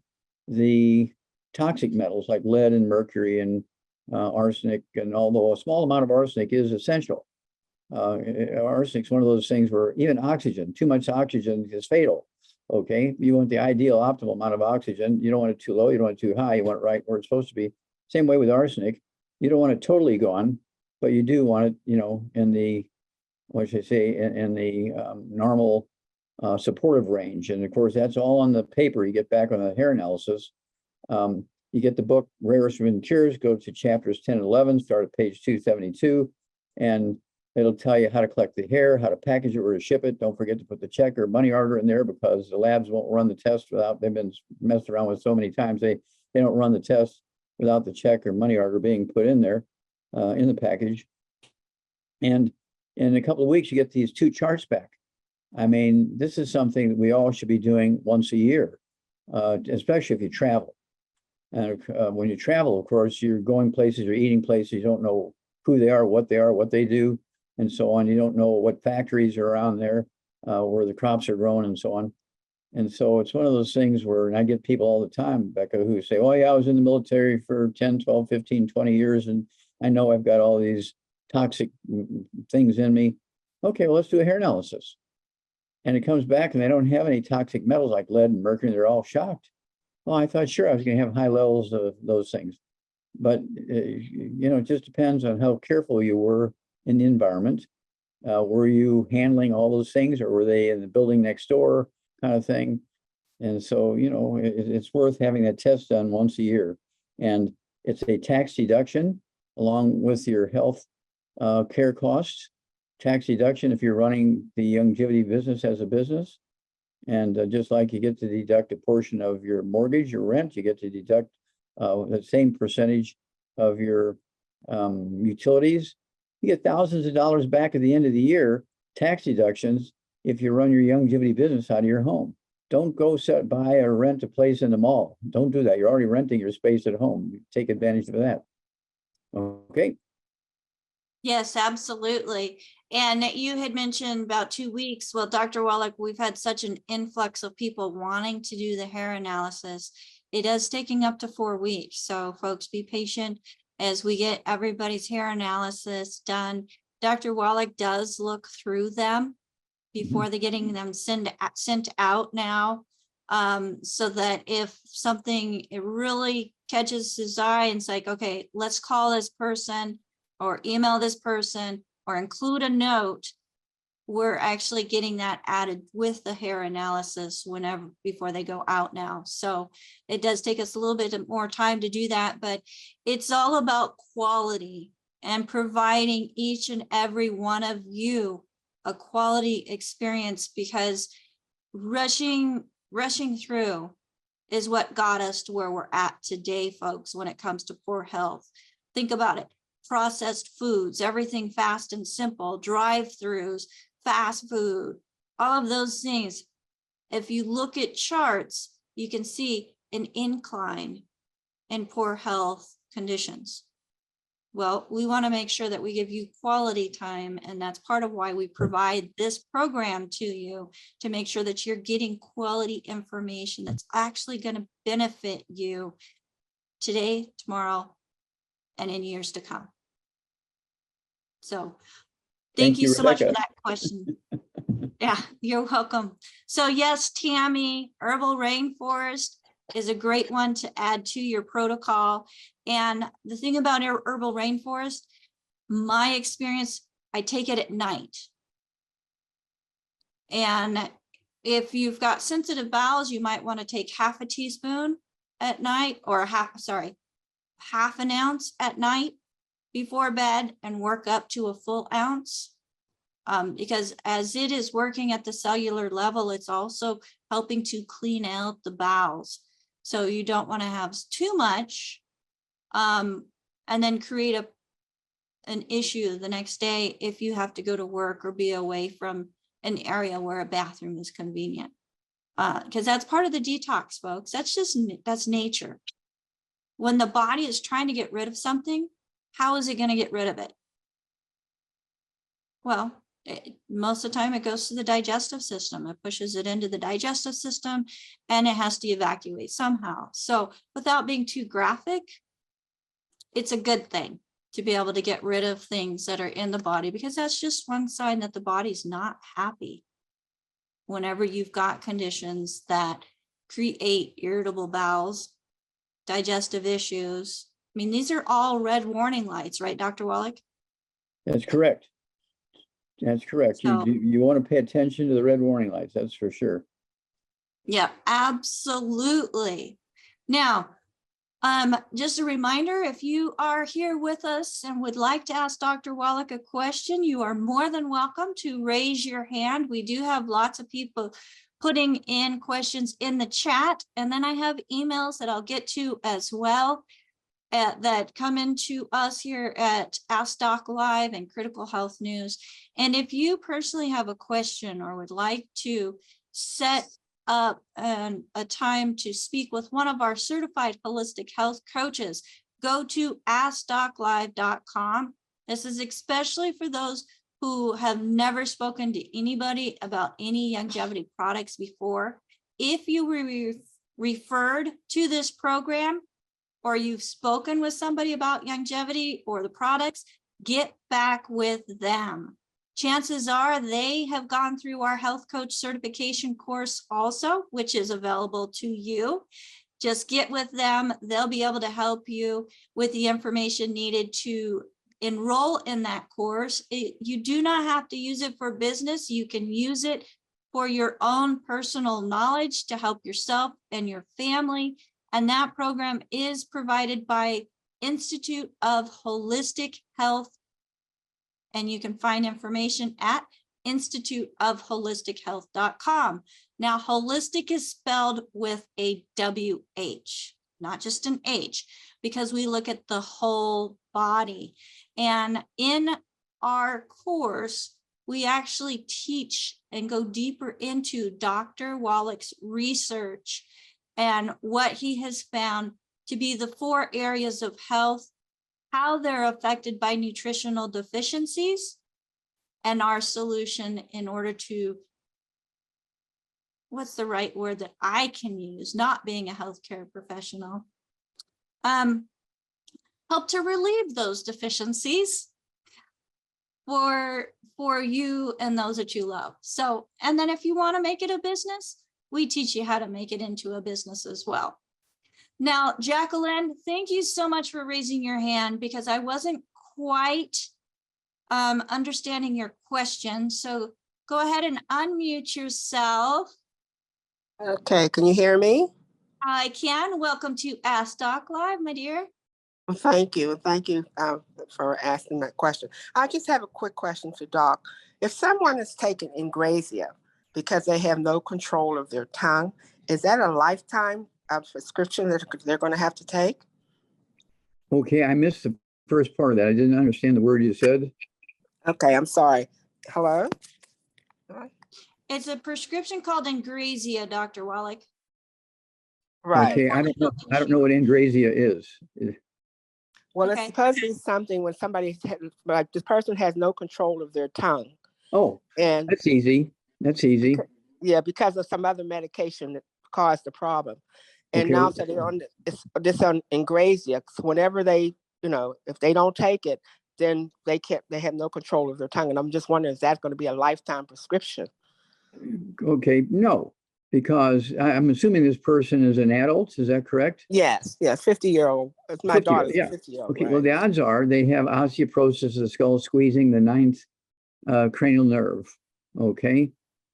[SPEAKER 2] the toxic metals like lead and mercury and arsenic. And although a small amount of arsenic is essential, arsenic is one of those things where even oxygen, too much oxygen is fatal. Okay, you want the ideal optimal amount of oxygen. You don't want it too low, you don't want it too high, you want it right where it's supposed to be. Same way with arsenic. You don't want it totally gone, but you do want it, you know, in the, what should I say, in the normal supportive range. And of course, that's all on the paper you get back on the hair analysis. You get the book, Rare Earths Forbidden Cures, go to chapters 10 and 11, start at page 272, and it'll tell you how to collect the hair, how to package it, where to ship it. Don't forget to put the check or money order in there, because the labs won't run the test without, they've been messed around with so many times, they don't run the test without the check or money order being put in there in the package. And in a couple of weeks, you get these 2 charts back. I mean, this is something that we all should be doing once a year, especially if you travel. And when you travel, of course, you're going places, you're eating places, you don't know who they are, what they do, and so on. You don't know what factories are around there, where the crops are grown and so on. And so it's one of those things where, and I get people all the time, Becca, who say, oh yeah, I was in the military for 10, 12, 15, 20 years, and I know I've got all these toxic things in me. Okay, well, let's do a hair analysis. And it comes back and they don't have any toxic metals like lead and mercury. They're all shocked. Well, I thought, sure, I was going to have high levels of those things. But, you know, it just depends on how careful you were in the environment? Were you handling all those things, or were they in the building next door kind of thing? And so, it's worth having that test done once a year. And it's a tax deduction along with your health care costs. Tax deduction if you're running the longevity business as a business. And just like you get to deduct a portion of your mortgage, your rent, you get to deduct the same percentage of your utilities. You get thousands of dollars back at the end of the year, tax deductions, if you run your longevity business out of your home. Don't go buy or rent a place in the mall. Don't do that. You're already renting your space at home. Take advantage of that. Okay.
[SPEAKER 1] Yes, absolutely. And you had mentioned about 2 weeks. Well, Dr. Wallach, we've had such an influx of people wanting to do the hair analysis. It is taking up to 4 weeks. So folks, be patient as we get everybody's hair analysis done. Dr. Wallach does look through them before they're getting them sent out now. So that if something it really catches his eye and it's like, okay, let's call this person or email this person or include a note, we're actually getting that added with the hair analysis before they go out now. So it does take us a little bit more time to do that, but it's all about quality and providing each and every one of you a quality experience, because rushing through is what got us to where we're at today, folks, when it comes to poor health. Think about it. Processed foods, everything fast and simple, drive-throughs, fast food, all of those things. If you look at charts, you can see an incline in poor health conditions. Well, we want to make sure that we give you quality time, and that's part of why we provide this program to you, to make sure that you're getting quality information that's actually going to benefit you today, tomorrow, and in years to come. So thank you so much for that question. Yeah, you're welcome. So yes, Tammy, herbal rainforest is a great one to add to your protocol. And the thing about herbal rainforest, my experience, I take it at night. And if you've got sensitive bowels, you might want to take half a teaspoon at night, or half an ounce at night before bed, and work up to a full ounce. Because as it is working at the cellular level, it's also helping to clean out the bowels. So you don't want to have too much and then create an issue the next day if you have to go to work or be away from an area where a bathroom is convenient. Because that's part of the detox, folks. That's nature. When the body is trying to get rid of something, how is it going to get rid of it? Well, most of the time it goes to the digestive system. It pushes it into the digestive system and it has to evacuate somehow. So without being too graphic, it's a good thing to be able to get rid of things that are in the body, because that's just one sign that the body's not happy. Whenever you've got conditions that create irritable bowels, digestive issues, I mean, these are all red warning lights, right, Dr. Wallach?
[SPEAKER 2] That's correct. That's correct. So, you want to pay attention to the red warning lights, that's for sure.
[SPEAKER 1] Yeah, absolutely. Now, just a reminder, if you are here with us and would like to ask Dr. Wallach a question, you are more than welcome to raise your hand. We do have lots of people putting in questions in the chat, and then I have emails that I'll get to as well that come into us here at Ask Doc Live and Critical Health News. And if you personally have a question or would like to set up a time to speak with one of our certified holistic health coaches, go to askdoclive.com. This is especially for those who have never spoken to anybody about any longevity products before. If you were referred to this program, or you've spoken with somebody about longevity or the products, get back with them. Chances are they have gone through our health coach certification course also, which is available to you. Just get with them. They'll be able to help you with the information needed to enroll in that course. You do not have to use it for business. You can use it for your own personal knowledge to help yourself and your family. And that program is provided by Institute of Holistic Health. And you can find information at instituteofholistichealth.com. Now, holistic is spelled with a WH, not just an H, because we look at the whole body. And in our course, we actually teach and go deeper into Dr. Wallach's research and what he has found to be the 4 areas of health, how they're affected by nutritional deficiencies, and our solution in order to, what's the right word that I can use, not being a healthcare professional, help to relieve those deficiencies for you and those that you love. So, and then if you want to make it a business, we teach you how to make it into a business as well. Now, Jacqueline, thank you so much for raising your hand, because I wasn't quite understanding your question. So go ahead and unmute yourself.
[SPEAKER 3] Okay, can you hear me?
[SPEAKER 1] I can. Welcome to Ask Doc Live, my dear.
[SPEAKER 3] Well, thank you. Thank you for asking that question. I just have a quick question for Doc. If someone is taking Ingrezia because they have no control of their tongue, is that a lifetime prescription that they're going to have to take?
[SPEAKER 2] Okay, I missed the first part of that. I didn't understand the word you said.
[SPEAKER 3] Okay, I'm sorry. Hello?
[SPEAKER 1] It's a prescription called Ingrezia, Dr. Wallach.
[SPEAKER 3] Right.
[SPEAKER 2] Okay, I don't know what Ingrezia is.
[SPEAKER 3] Well,
[SPEAKER 1] Okay.
[SPEAKER 3] it's supposed to be something when somebody, like this person has no control of their tongue.
[SPEAKER 2] Oh,
[SPEAKER 3] And
[SPEAKER 2] that's easy. That's easy.
[SPEAKER 3] Yeah, because of some other medication that caused the problem. And
[SPEAKER 2] Okay.
[SPEAKER 3] now so they're on this on Ingrezia. So whenever they, if they don't take it, then they have no control of their tongue. And I'm just wondering, is that going to be a lifetime prescription?
[SPEAKER 2] Okay, no, because I'm assuming this person is an adult. Is that correct?
[SPEAKER 3] Yes, 50-year-old. My
[SPEAKER 2] 50,
[SPEAKER 3] daughter's
[SPEAKER 2] yeah.
[SPEAKER 3] 50-year-old.
[SPEAKER 2] Okay,
[SPEAKER 3] right?
[SPEAKER 2] well, the odds are they have osteoporosis of the skull, squeezing the 9th cranial nerve. Okay,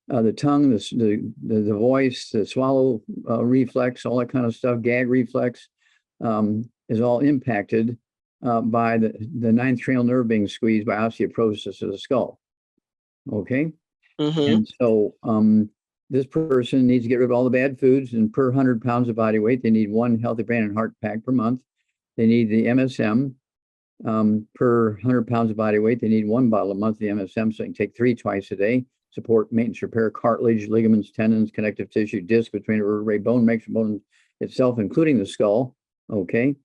[SPEAKER 2] the tongue, the voice, the swallow reflex, all that kind of stuff, gag reflex, is all impacted by the 9th cranial nerve being squeezed by osteoporosis of the skull. Okay.
[SPEAKER 3] Mm-hmm.
[SPEAKER 2] And so this person needs to get rid of all the bad foods, and per 100 pounds of body weight, they need 1 healthy brain and heart pack per month. They need the MSM. Per 100 pounds of body weight, they need 1 bottle a month of the MSM, so they can take 3 twice a day. Support maintenance, repair cartilage, ligaments, tendons, connective tissue, disc between the vertebrae, bone, makes bone itself, including the skull. Okay.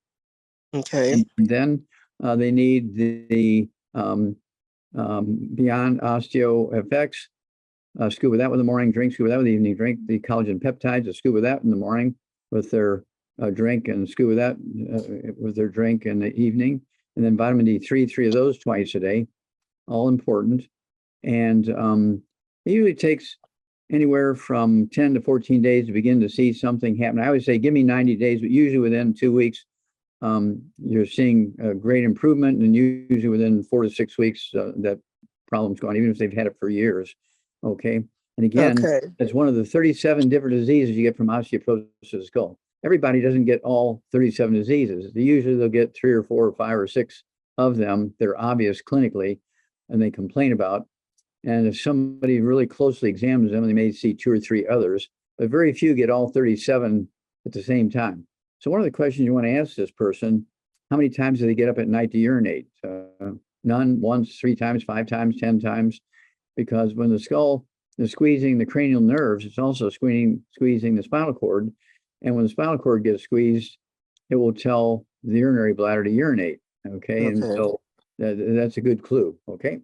[SPEAKER 3] Okay.
[SPEAKER 2] And then they need the Beyond Osteo FX. Scoop of that with the morning drink, scoop of that with the evening drink, the collagen peptides, a scoop of that in the morning with their drink, and a scoop of that with their drink in the evening. And then vitamin D3, 3 of those twice a day, all important. And it usually takes anywhere from 10 to 14 days to begin to see something happen. I always say, give me 90 days, but usually within 2 weeks, you're seeing a great improvement, and usually within 4 to 6 weeks, that problem's gone, even if they've had it for years. Okay. And again, it's one of the 37 different diseases you get from osteoporosis of the skull. Everybody doesn't get all 37 diseases. Usually they'll get 3 or 4 or 5 or 6 of them that are obvious clinically and they complain about. And if somebody really closely examines them, they may see 2 or 3 others, but very few get all 37 at the same time. So one of the questions you want to ask this person, how many times do they get up at night to urinate? None, once, 3 times, 5 times, 10 times. Because when the skull is squeezing the cranial nerves, it's also squeezing the spinal cord. And when the spinal cord gets squeezed, it will tell the urinary bladder to urinate. Okay. And so that's a good clue. Okay.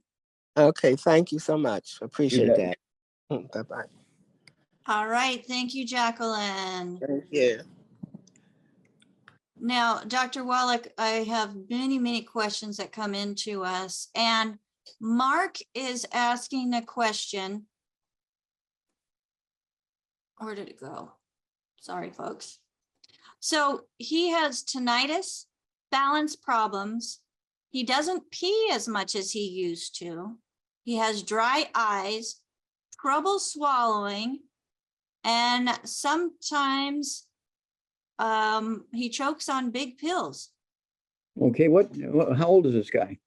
[SPEAKER 3] Okay. Thank you so much. Appreciate that. Bye-bye.
[SPEAKER 1] All right. Thank you, Jacqueline.
[SPEAKER 3] Thank you.
[SPEAKER 1] Now, Dr. Wallach, I have many, many questions that come into us, and Mark is asking a question. Where did it go? Sorry, folks. So he has tinnitus, balance problems, He doesn't pee as much as he used to. He has dry eyes, trouble swallowing, and sometimes he chokes on big pills.
[SPEAKER 2] Okay, how old is this guy?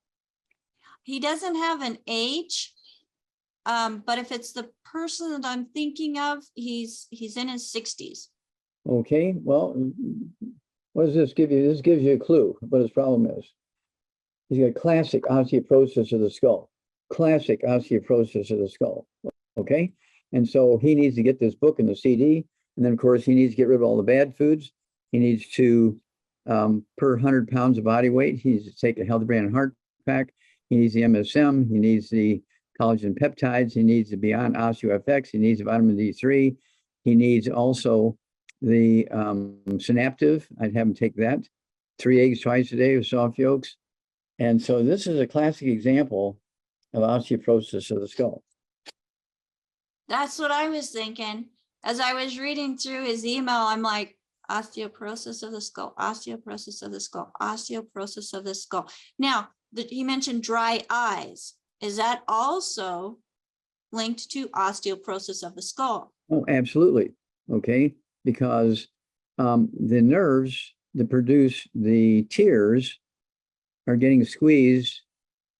[SPEAKER 1] He doesn't have an age, but if it's the person that I'm thinking of, he's in his 60s.
[SPEAKER 2] Okay, well, what does this give you? This gives you a clue what his problem is. He's got classic osteoporosis of the skull. Classic osteoporosis of the skull. Okay, and so he needs to get this book and the CD, and then of course he needs to get rid of all the bad foods. He needs to, per 100 pounds of body weight, he needs to take a Healthy Brain and Heart Pack. He needs the MSM. He needs the collagen peptides. He needs the Beyond OsteoFX. He needs vitamin D3. He needs also the Synaptive. I'd have him take that. 3 eggs twice a day with soft yolks. And so this is a classic example of osteoporosis of the skull.
[SPEAKER 1] That's what I was thinking. As I was reading through his email, I'm like, osteoporosis of the skull, osteoporosis of the skull, osteoporosis of the skull. Now, he mentioned dry eyes. Is that also linked to osteoporosis of the skull?
[SPEAKER 2] Oh, absolutely. Okay, because the nerves that produce the tears are getting squeezed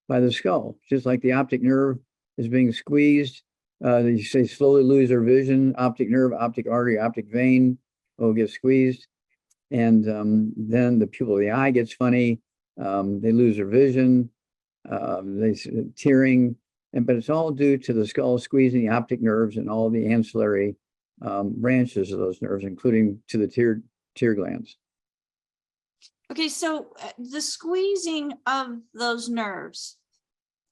[SPEAKER 2] by the skull, just like the optic nerve is being squeezed. They slowly lose their vision. Optic nerve, optic artery, optic vein will get squeezed, and then the pupil of the eye gets funny. They lose their vision. They tearing, but it's all due to the skull squeezing the optic nerves and all the ancillary branches of those nerves, including to the tear glands.
[SPEAKER 1] Okay, so the squeezing of those nerves,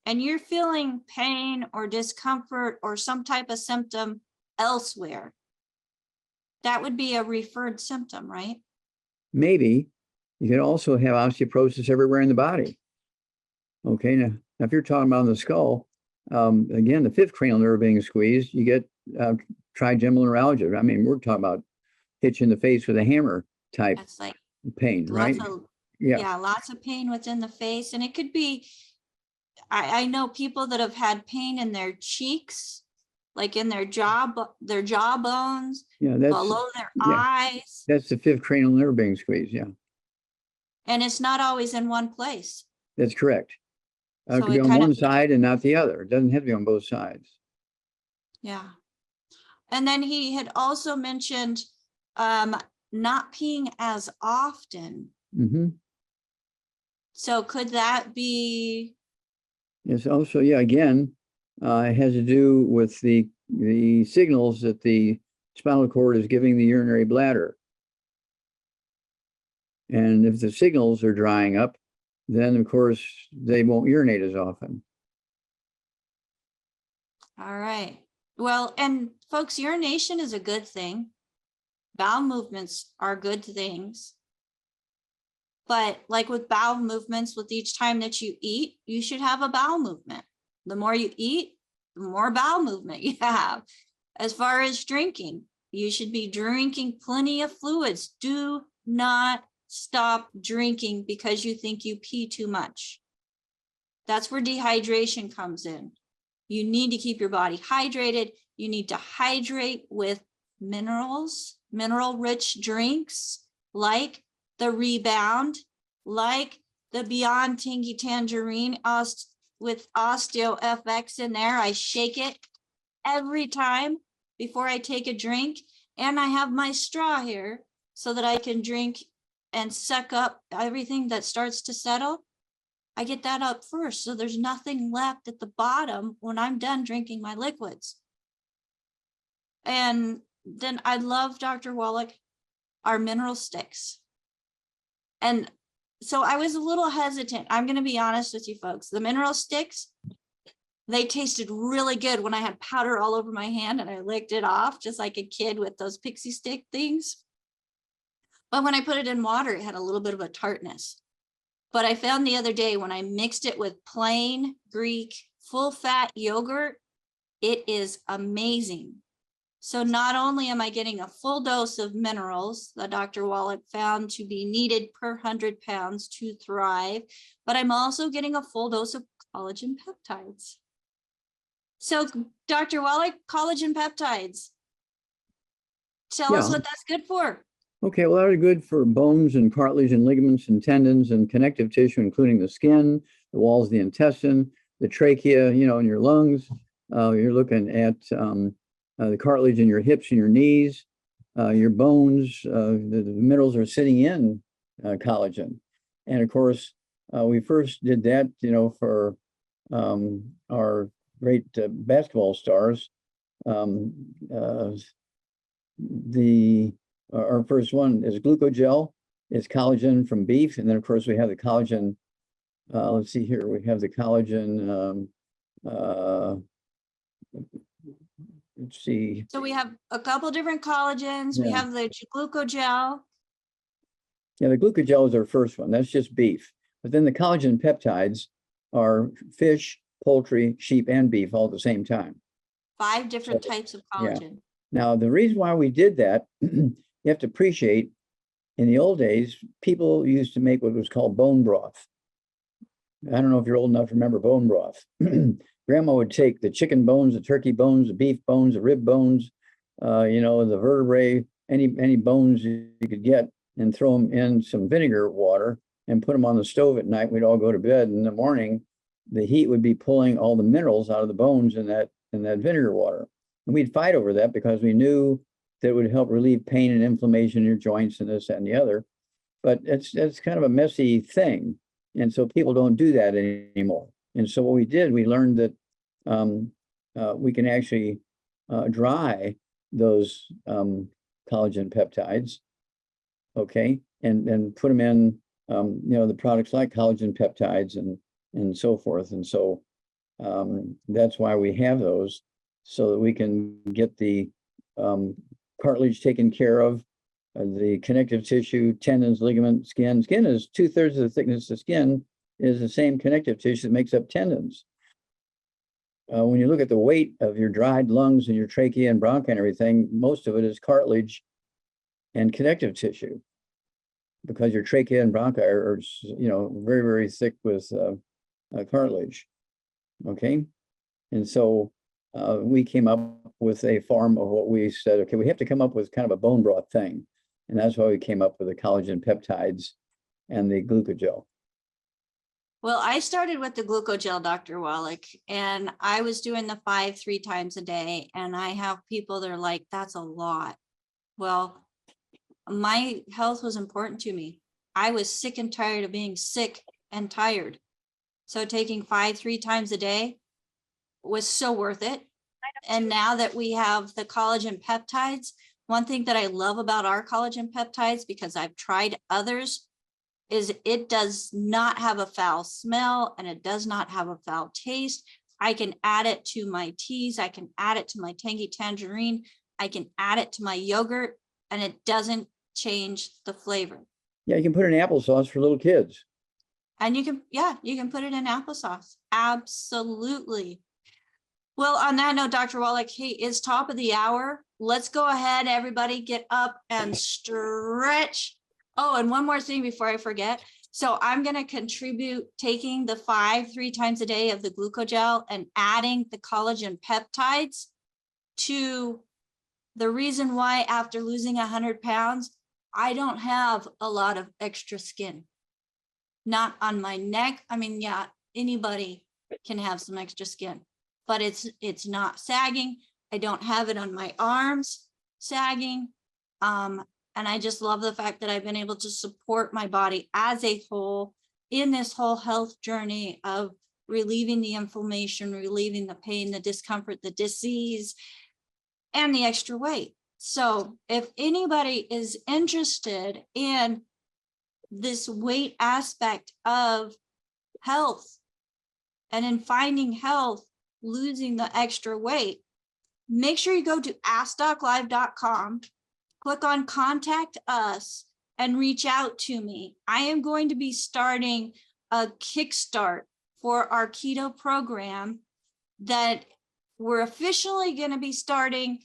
[SPEAKER 1] and you're feeling pain or discomfort or some type of symptom elsewhere, that would be a referred symptom, right?
[SPEAKER 2] Maybe. You could also have osteoporosis everywhere in the body. Okay, now if you're talking about the skull, again, the fifth cranial nerve being squeezed, you get trigeminal neuralgia. I mean, we're talking about hitch in the face with a hammer type.
[SPEAKER 1] That's like
[SPEAKER 2] pain, right?
[SPEAKER 1] Yeah, lots of pain within the face. And it could be, I know people that have had pain in their cheeks, like in their jaw bones, below their eyes.
[SPEAKER 2] That's the fifth cranial nerve being squeezed, yeah.
[SPEAKER 1] And it's not always in one place.
[SPEAKER 2] That's correct. It
[SPEAKER 1] So
[SPEAKER 2] could be on one side and not the other. It doesn't have to be on both sides.
[SPEAKER 1] Yeah. And then he had also mentioned not peeing as often.
[SPEAKER 2] Mm-hmm.
[SPEAKER 1] So could that be?
[SPEAKER 2] Yes. Also, yeah. Again, it has to do with the signals that the spinal cord is giving the urinary bladder. And if the signals are drying up, then of course they won't urinate as often.
[SPEAKER 1] All right. Well, and folks, urination is a good thing. Bowel movements are good things. But like with bowel movements, with each time that you eat, you should have a bowel movement. The more you eat, the more bowel movement you have. As far as drinking, you should be drinking plenty of fluids. Do not stop drinking because you think you pee too much. That's where dehydration comes in. You need to keep your body hydrated. You need to hydrate with minerals, mineral-rich drinks like the Rebound, like the Beyond Tingy Tangerine with OsteoFX in there. I shake it every time before I take a drink. And I have my straw here so that I can drink and suck up everything that starts to settle. I get that up first, so there's nothing left at the bottom when I'm done drinking my liquids. And then I love, Dr. Wallach, our mineral sticks. And so I was a little hesitant. I'm going to be honest with you folks. The mineral sticks, they tasted really good when I had powder all over my hand and I licked it off just like a kid with those pixie stick things. But when I put it in water, it had a little bit of a tartness. But I found the other day when I mixed it with plain Greek full fat yogurt, it is amazing. So not only am I getting a full dose of minerals that Dr. Wallach found to be needed per 100 pounds to thrive, but I'm also getting a full dose of collagen peptides. So Dr. Wallach, collagen peptides. Tell us
[SPEAKER 2] Yeah.
[SPEAKER 1] what that's good for.
[SPEAKER 2] Okay, well, that are good for bones and cartilage and ligaments and tendons and connective tissue, including the skin, the walls of the intestine, the trachea, you know, in your lungs. You're looking at the cartilage in your hips and your knees, your bones. The minerals are sitting in collagen. And of course, we first did that, you know, for our great basketball stars. Our first one is glucogel. It's collagen from beef. And then, of course, we have the collagen. Let's see here. We have the collagen. Let's see.
[SPEAKER 1] So we have a couple different collagens. We
[SPEAKER 2] Yeah.
[SPEAKER 1] have the glucogel.
[SPEAKER 2] Yeah, the glucogel is our first one. That's just beef. But then the collagen peptides are fish, poultry, sheep, and beef all at the same time.
[SPEAKER 1] 5 different types of collagen.
[SPEAKER 2] Now, the reason why we did that, you have to appreciate, in the old days, people used to make what was called bone broth. I don't know if you're old enough to remember bone broth. Grandma would take the chicken bones, the turkey bones, the beef bones, the rib bones, you know, the vertebrae, any bones you could get, and throw them in some vinegar water and put them on the stove at night. We'd all go to bed. In the morning, the heat would be pulling all the minerals out of the bones in that vinegar water. And we'd fight over that because we knew that it would help relieve pain and inflammation in your joints and this, that, and the other. But it's kind of a messy thing. And so people don't do that anymore. And so what we did, we learned that we can actually dry those collagen peptides, okay, and put them in, you know, the products like collagen peptides and so forth. And so that's why we have those, so that we can get the cartilage taken care of, the connective tissue, tendons, ligament, skin. Skin is 2/3 of the thickness of skin is the same connective tissue that makes up tendons. When you look at the weight of your dried lungs and your trachea and bronchi and everything, most of it is cartilage and connective tissue, because your trachea and bronchi are you know, very, very thick with cartilage. Okay, and so we came up with a form of what we said, okay, we have to come up with kind of a bone broth thing. And that's why we came up with the collagen peptides and the glucogel.
[SPEAKER 1] Well, I started with the glucogel, Dr. Wallach, and I was doing the 5 3 times a day. And I have people that are like, that's a lot. Well, my health was important to me. I was sick and tired of being sick and tired. So taking 5 3 times a day was so worth it. And now that we have the collagen peptides, one thing that I love about our collagen peptides, because I've tried others, is it does not have a foul smell and it does not have a foul taste. I can add it to my teas. I can add it to my tangy tangerine. I can add it to my yogurt, and it doesn't change the flavor.
[SPEAKER 2] Yeah, you can put it in applesauce for little kids.
[SPEAKER 1] And you can put it in applesauce. Absolutely. Well, on that note, Dr. Wallach, hey, it's top of the hour. Let's go ahead, everybody, get up and stretch. Oh, and one more thing before I forget. So I'm going to contribute taking the 5 3 times a day of the glucogel and adding the collagen peptides to the reason why after losing 100 pounds, I don't have a lot of extra skin. Not on my neck. I mean, yeah, anybody can have some extra skin, but it's not sagging. I don't have it on my arms sagging. And I just love the fact that I've been able to support my body as a whole in this whole health journey of relieving the inflammation, relieving the pain, the discomfort, the disease, and the extra weight. So if anybody is interested in this weight aspect of health and in finding health, losing the extra weight, make sure you go to askdoclive.com, click on contact us, and reach out to me. I am going to be starting a kickstart for our keto program that we're officially going to be starting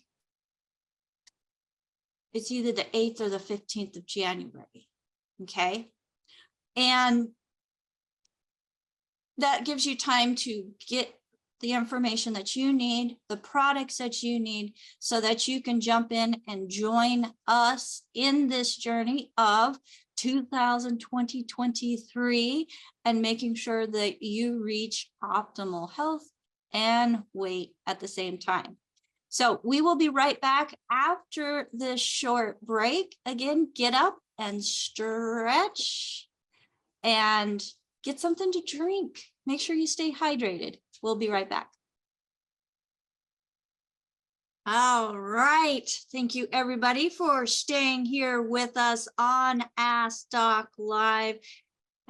[SPEAKER 1] It's either the 8th or the 15th of January. Okay. And that gives you time to get the information that you need, the products that you need, so that you can jump in and join us in this journey of 2023 and making sure that you reach optimal health and weight at the same time. So we will be right back after this short break. Again, get up and stretch and get something to drink. Make sure you stay hydrated. We'll be right back. All right. Thank you, everybody, for staying here with us on Ask Doc Live.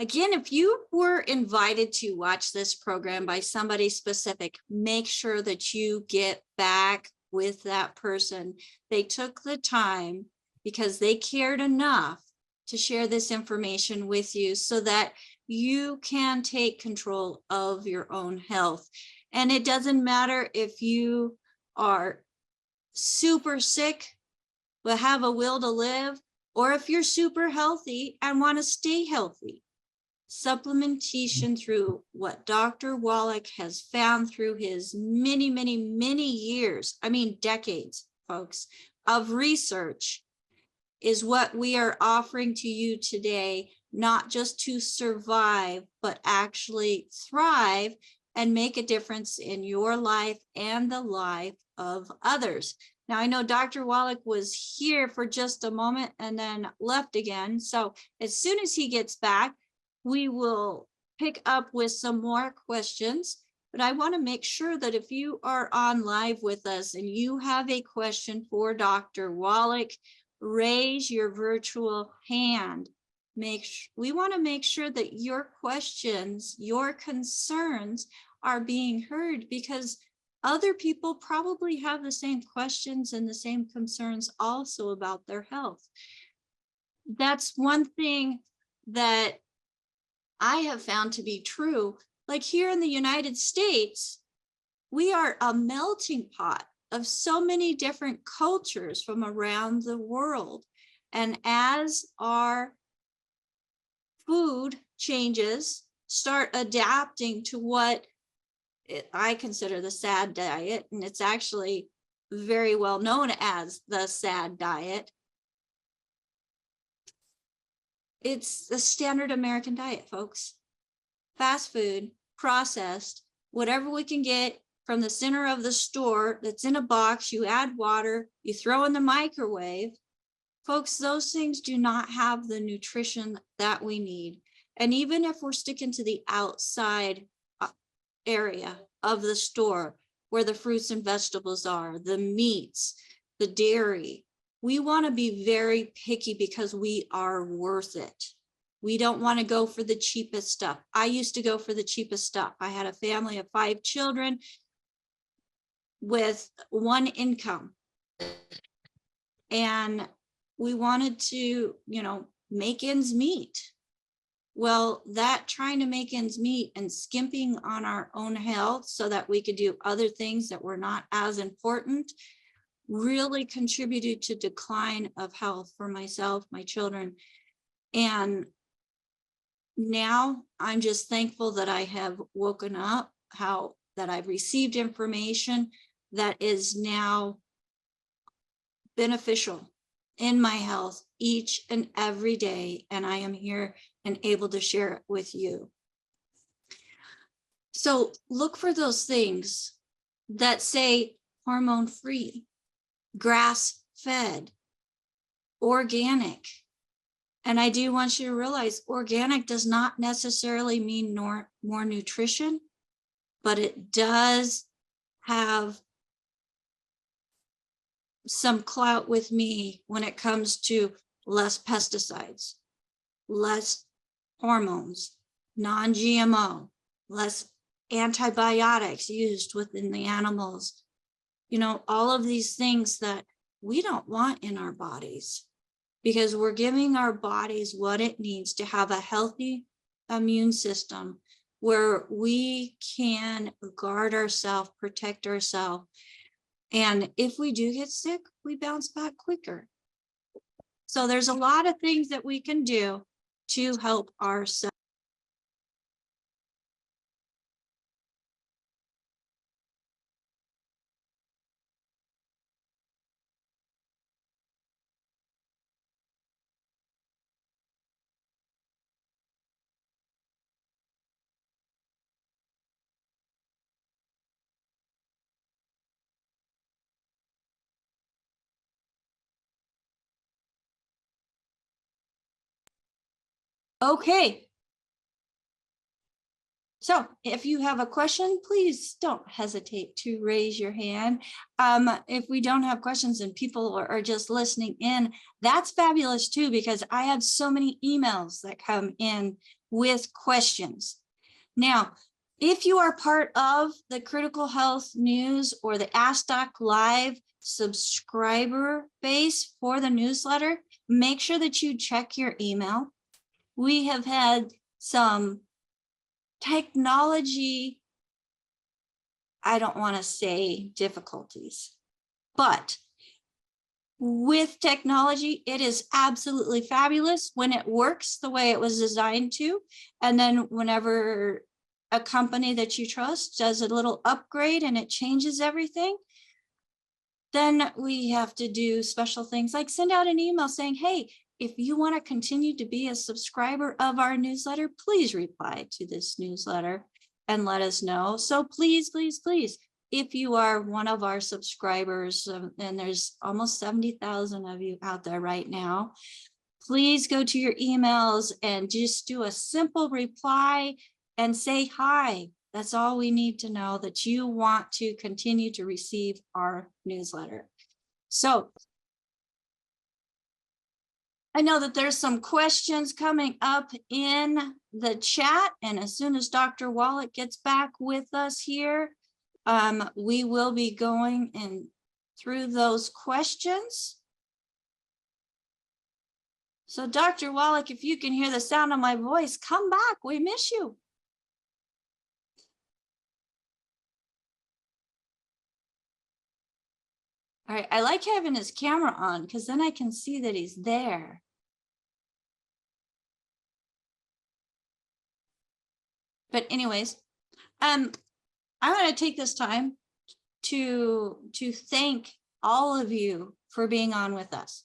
[SPEAKER 1] Again, if you were invited to watch this program by somebody specific, make sure that you get back with that person. They took the time because they cared enough to share this information with you so that you can take control of your own health. And it doesn't matter if you are super sick but have a will to live, or if you're super healthy and want to stay healthy. Supplementation, through what Dr. Wallach has found through his many, many, many years, I mean decades, folks, of research, is what we are offering to you today, not just to survive, but actually thrive and make a difference in your life and the life of others. Now, I know Dr. Wallach was here for just a moment and then left again. So as soon as he gets back, we will pick up with some more questions. But I want to make sure that if you are on live with us and you have a question for Dr. Wallach, raise your virtual hand. We want to make sure that your questions, your concerns are being heard, because other people probably have the same questions and the same concerns also about their health. That's one thing that I have found to be true. Like here in the United States, we are a melting pot of so many different cultures from around the world. And as our food changes, start adapting to what I consider the SAD diet, and it's actually very well known as the SAD diet. It's the standard American diet, folks. Fast food, processed, whatever we can get from the center of the store that's in a box, you add water, you throw in the microwave. Folks, those things do not have the nutrition that we need. And even if we're sticking to the outside area of the store where the fruits and vegetables are, the meats, the dairy, we want to be very picky because we are worth it. We don't want to go for the cheapest stuff. I used to go for the cheapest stuff. I had a family of 5 children with one income. And we wanted to, make ends meet. Well, that trying to make ends meet and skimping on our own health so that we could do other things that were not as important really contributed to decline of health for myself, my children. And now I'm just thankful that I have woken up, that I've received information that is now beneficial in my health each and every day. And I am here and able to share it with you. So look for those things that say hormone-free, grass-fed, organic. And I do want you to realize organic does not necessarily mean more nutrition, but it does have some clout with me when it comes to less pesticides, less hormones, non-GMO, less antibiotics used within the animals. All of these things that we don't want in our bodies, because we're giving our bodies what it needs to have a healthy immune system where we can guard ourselves, protect ourselves. And if we do get sick, we bounce back quicker. So there's a lot of things that we can do to help ourselves. Okay. So if you have a question, please don't hesitate to raise your hand. If we don't have questions and people are just listening in, that's fabulous too, because I have so many emails that come in with questions. Now, if you are part of the Critical Health News or the Ask Doc Live subscriber base for the newsletter, make sure that you check your email. We have had some technology, I don't want to say difficulties, but with technology, it is absolutely fabulous when it works the way it was designed to. And then whenever a company that you trust does a little upgrade and it changes everything, then we have to do special things like send out an email saying, hey, if you want to continue to be a subscriber of our newsletter, please reply to this newsletter and let us know. So please, please, please, if you are one of our subscribers, and there's almost 70,000 of you out there right now, please go to your emails and just do a simple reply and say hi. That's all we need to know, that you want to continue to receive our newsletter. So I know that there's some questions coming up in the chat, and as soon as Dr. Wallach gets back with us here, we will be going through those questions. So Dr. Wallach, if you can hear the sound of my voice, come back, we miss you. All right, I like having his camera on because then I can see that he's there. But anyways, I want to take this time to thank all of you for being on with us.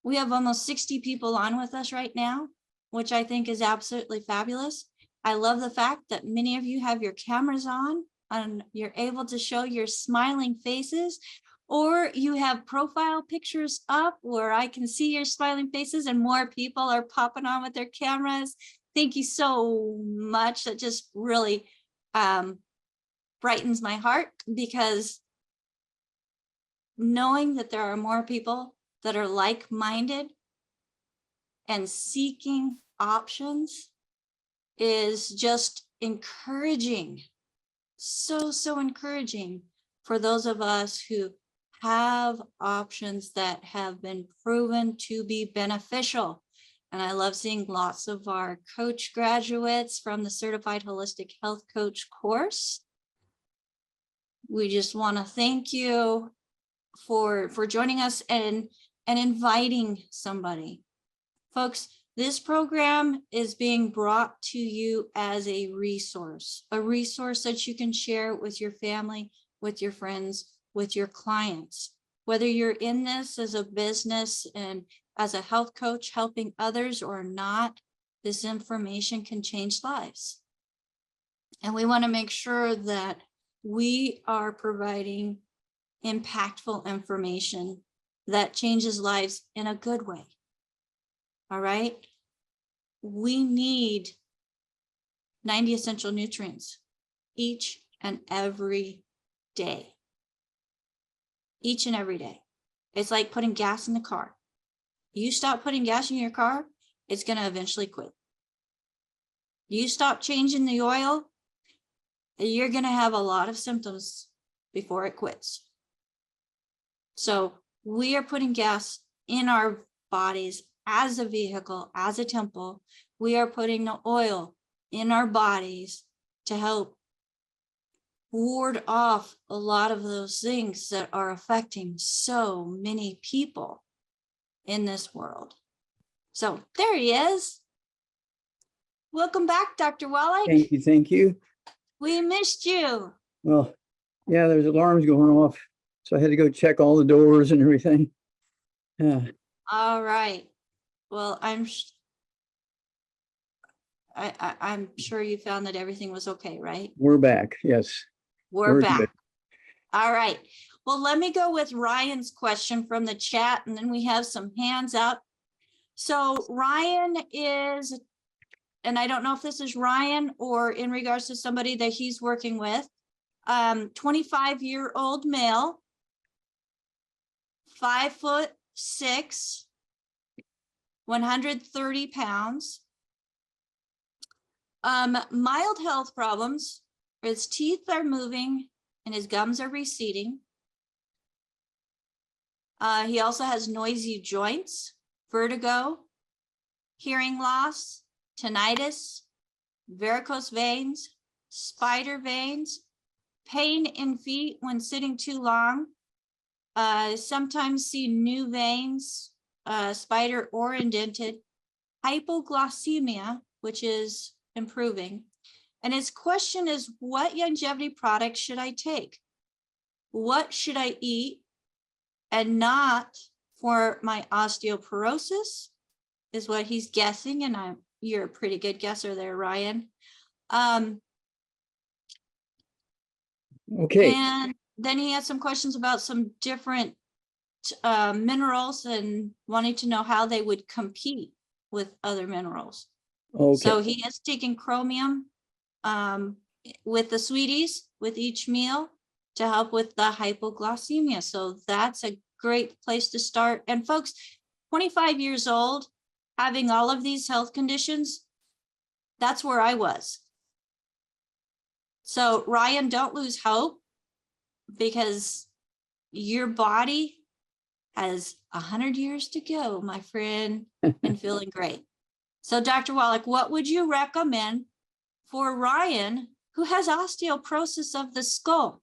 [SPEAKER 1] We have almost 60 people on with us right now, which I think is absolutely fabulous. I love the fact that many of you have your cameras on and you're able to show your smiling faces, or you have profile pictures up where I can see your smiling faces and more people are popping on with their cameras. Thank you so much. That just really brightens my heart, because knowing that there are more people that are like-minded and seeking options is just encouraging. So encouraging for those of us who have options that have been proven to be beneficial. And I love seeing lots of our coach graduates from the Certified Holistic Health Coach course. We just want to thank you for joining us and inviting somebody. Folks, this program is being brought to you as a resource that you can share with your family, with your friends, with your clients. Whether you're in this as a business and as a health coach helping others or not, this information can change lives. And we want to make sure that we are providing impactful information that changes lives in a good way. All right. We need 90 essential nutrients each and every day. Each and every day. It's like putting gas in the car. You stop putting gas in your car, it's going to eventually quit. You stop changing the oil, you're going to have a lot of symptoms before it quits. So we are putting gas in our bodies as a vehicle, as a temple. We are putting the oil in our bodies to help ward off a lot of those things that are affecting so many people. in this world. So there he is. Welcome back, Dr. Wallach.
[SPEAKER 2] Thank you. Thank you.
[SPEAKER 1] We missed you.
[SPEAKER 2] Well, yeah, there's alarms going off. So I had to go check all the doors and everything. Yeah.
[SPEAKER 1] All right. Well, I'm sure you found that everything was okay, right?
[SPEAKER 2] We're back. Yes.
[SPEAKER 1] We're back.
[SPEAKER 2] Good.
[SPEAKER 1] All right. Well, let me go with Ryan's question from the chat, and then we have some hands up. So Ryan is, and I don't know if this is Ryan or in regards to somebody that he's working with, 25-year-old male, 5'6", 130 pounds, mild health problems. His teeth are moving and his gums are receding. He also has noisy joints, vertigo, hearing loss, tinnitus, varicose veins, spider veins, pain in feet when sitting too long. Sometimes see new veins, spider or indented, hypoglycemia, which is improving. And his question is, what longevity products should I take? What should I eat and not for my osteoporosis is what he's guessing. And you're a pretty good guesser there, Ryan.
[SPEAKER 2] Okay.
[SPEAKER 1] And then he has some questions about some different minerals and wanting to know how they would compete with other minerals.
[SPEAKER 2] Okay.
[SPEAKER 1] So he is taking chromium with the sweeties with each meal to help with the hypoglycemia. So that's a great place to start. And folks, 25 years old, having all of these health conditions, that's where I was. So Ryan, don't lose hope, because your body has 100 years to go, my friend, and feeling great. So Dr. Wallach, what would you recommend for Ryan, who has osteoporosis of the skull?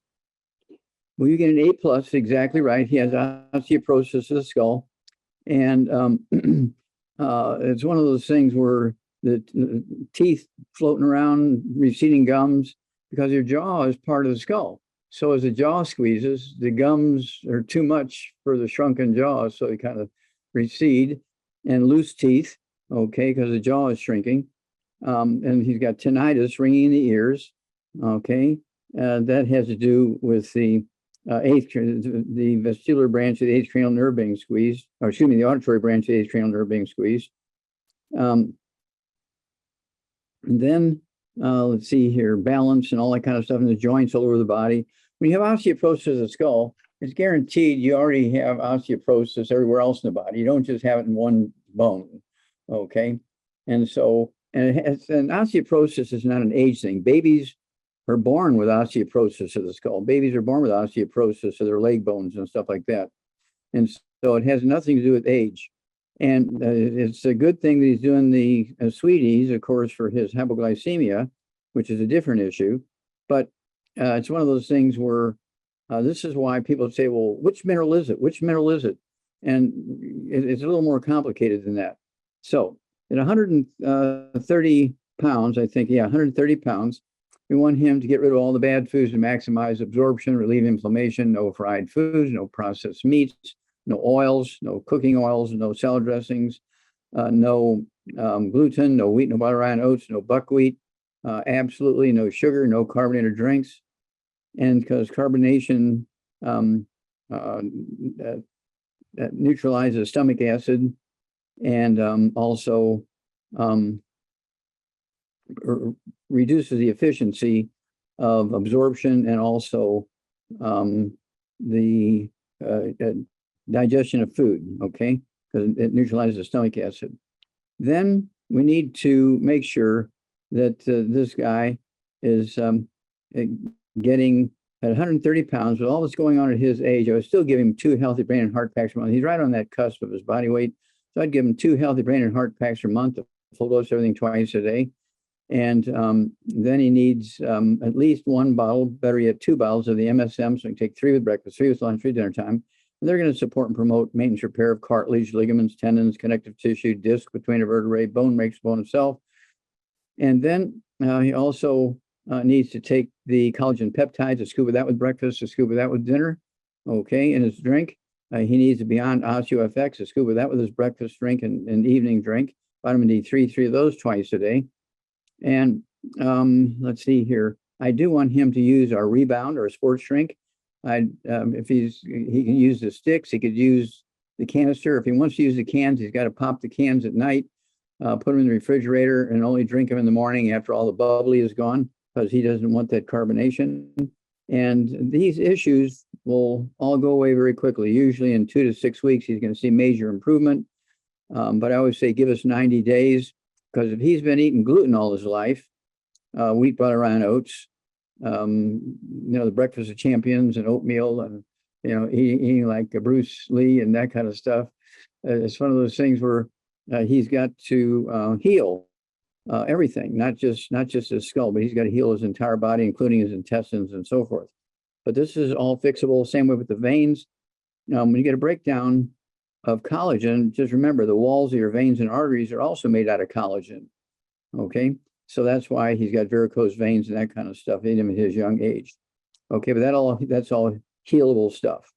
[SPEAKER 2] Well, you get an A+, exactly right. He has osteoporosis of the skull. And it's one of those things where the teeth floating around, receding gums, because your jaw is part of the skull. So as the jaw squeezes, the gums are too much for the shrunken jaw, so they kind of recede, and loose teeth, okay, because the jaw is shrinking. And he's got tinnitus, ringing in the ears, okay. That has to do with the the vestibular branch of the eighth cranial nerve being squeezed, or excuse me, the auditory branch of the eighth cranial nerve being squeezed. And then let's see here, balance and all that kind of stuff in the joints all over the body. When you have osteoporosis of the skull, it's guaranteed you already have osteoporosis everywhere else in the body. You don't just have it in one bone, okay? And so, and osteoporosis is not an age thing. Babies are born with osteoporosis of the skull. Babies are born with osteoporosis of their leg bones and stuff like that. And so it has nothing to do with age. And it's a good thing that he's doing the sweeties, of course, for his hypoglycemia, which is a different issue. But it's one of those things where this is why people say, well, which mineral is it? Which mineral is it? And it's a little more complicated than that. So at 130 pounds, I think, 130 pounds, we want him to get rid of all the bad foods and maximize absorption, relieve inflammation, no fried foods, no processed meats, no oils, no cooking oils, no salad dressings, no gluten, no wheat, no butter, rye, oats, no buckwheat, absolutely no sugar, no carbonated drinks. And because carbonation that neutralizes stomach acid and also reduces the efficiency of absorption and also the digestion of food, okay, because it neutralizes the stomach acid. Then we need to make sure that this guy is getting at 130 pounds with all that's going on at his age. I would still give him 2 healthy brain and heart packs a month. He's right on that cusp of his body weight. So I'd give him 2 healthy brain and heart packs a month, full dose everything twice a day. And then he needs at least 1 bottle, better yet 2 bottles of the MSM. So he can take 3 with breakfast, 3 with lunch, 3 dinner time. And And they're going to support and promote maintenance repair of cartilage, ligaments, tendons, connective tissue, disc between a vertebrae, bone makes bone itself. And then he also needs to take the collagen peptides, a scoop of that with breakfast, a scoop of that with dinner, okay, in his drink. He needs a Beyond OsteoFX, a scoop of that with his breakfast drink and evening drink. Vitamin D3, 3 of those twice a day. And let's see here. I do want him to use our Rebound or a sports drink. If he can use the sticks, he could use the canister. If he wants to use the cans, he's got to pop the cans at night, put them in the refrigerator, and only drink them in the morning after all the bubbly is gone, because he doesn't want that carbonation. And these issues will all go away very quickly. Usually in 2 to 6 weeks, he's going to see major improvement. But I always say give us 90 days, because if he's been eating gluten all his life, wheat, butter, and oats, the breakfast of champions and oatmeal, and eating like Bruce Lee and that kind of stuff, it's one of those things where he's got to heal everything, not just his skull, but he's got to heal his entire body, including his intestines and so forth. But this is all fixable. Same way with the veins. When you get a breakdown of collagen, just remember the walls of your veins and arteries are also made out of collagen. Okay, so that's why he's got varicose veins and that kind of stuff in him at his young age. Okay, but that's all healable stuff.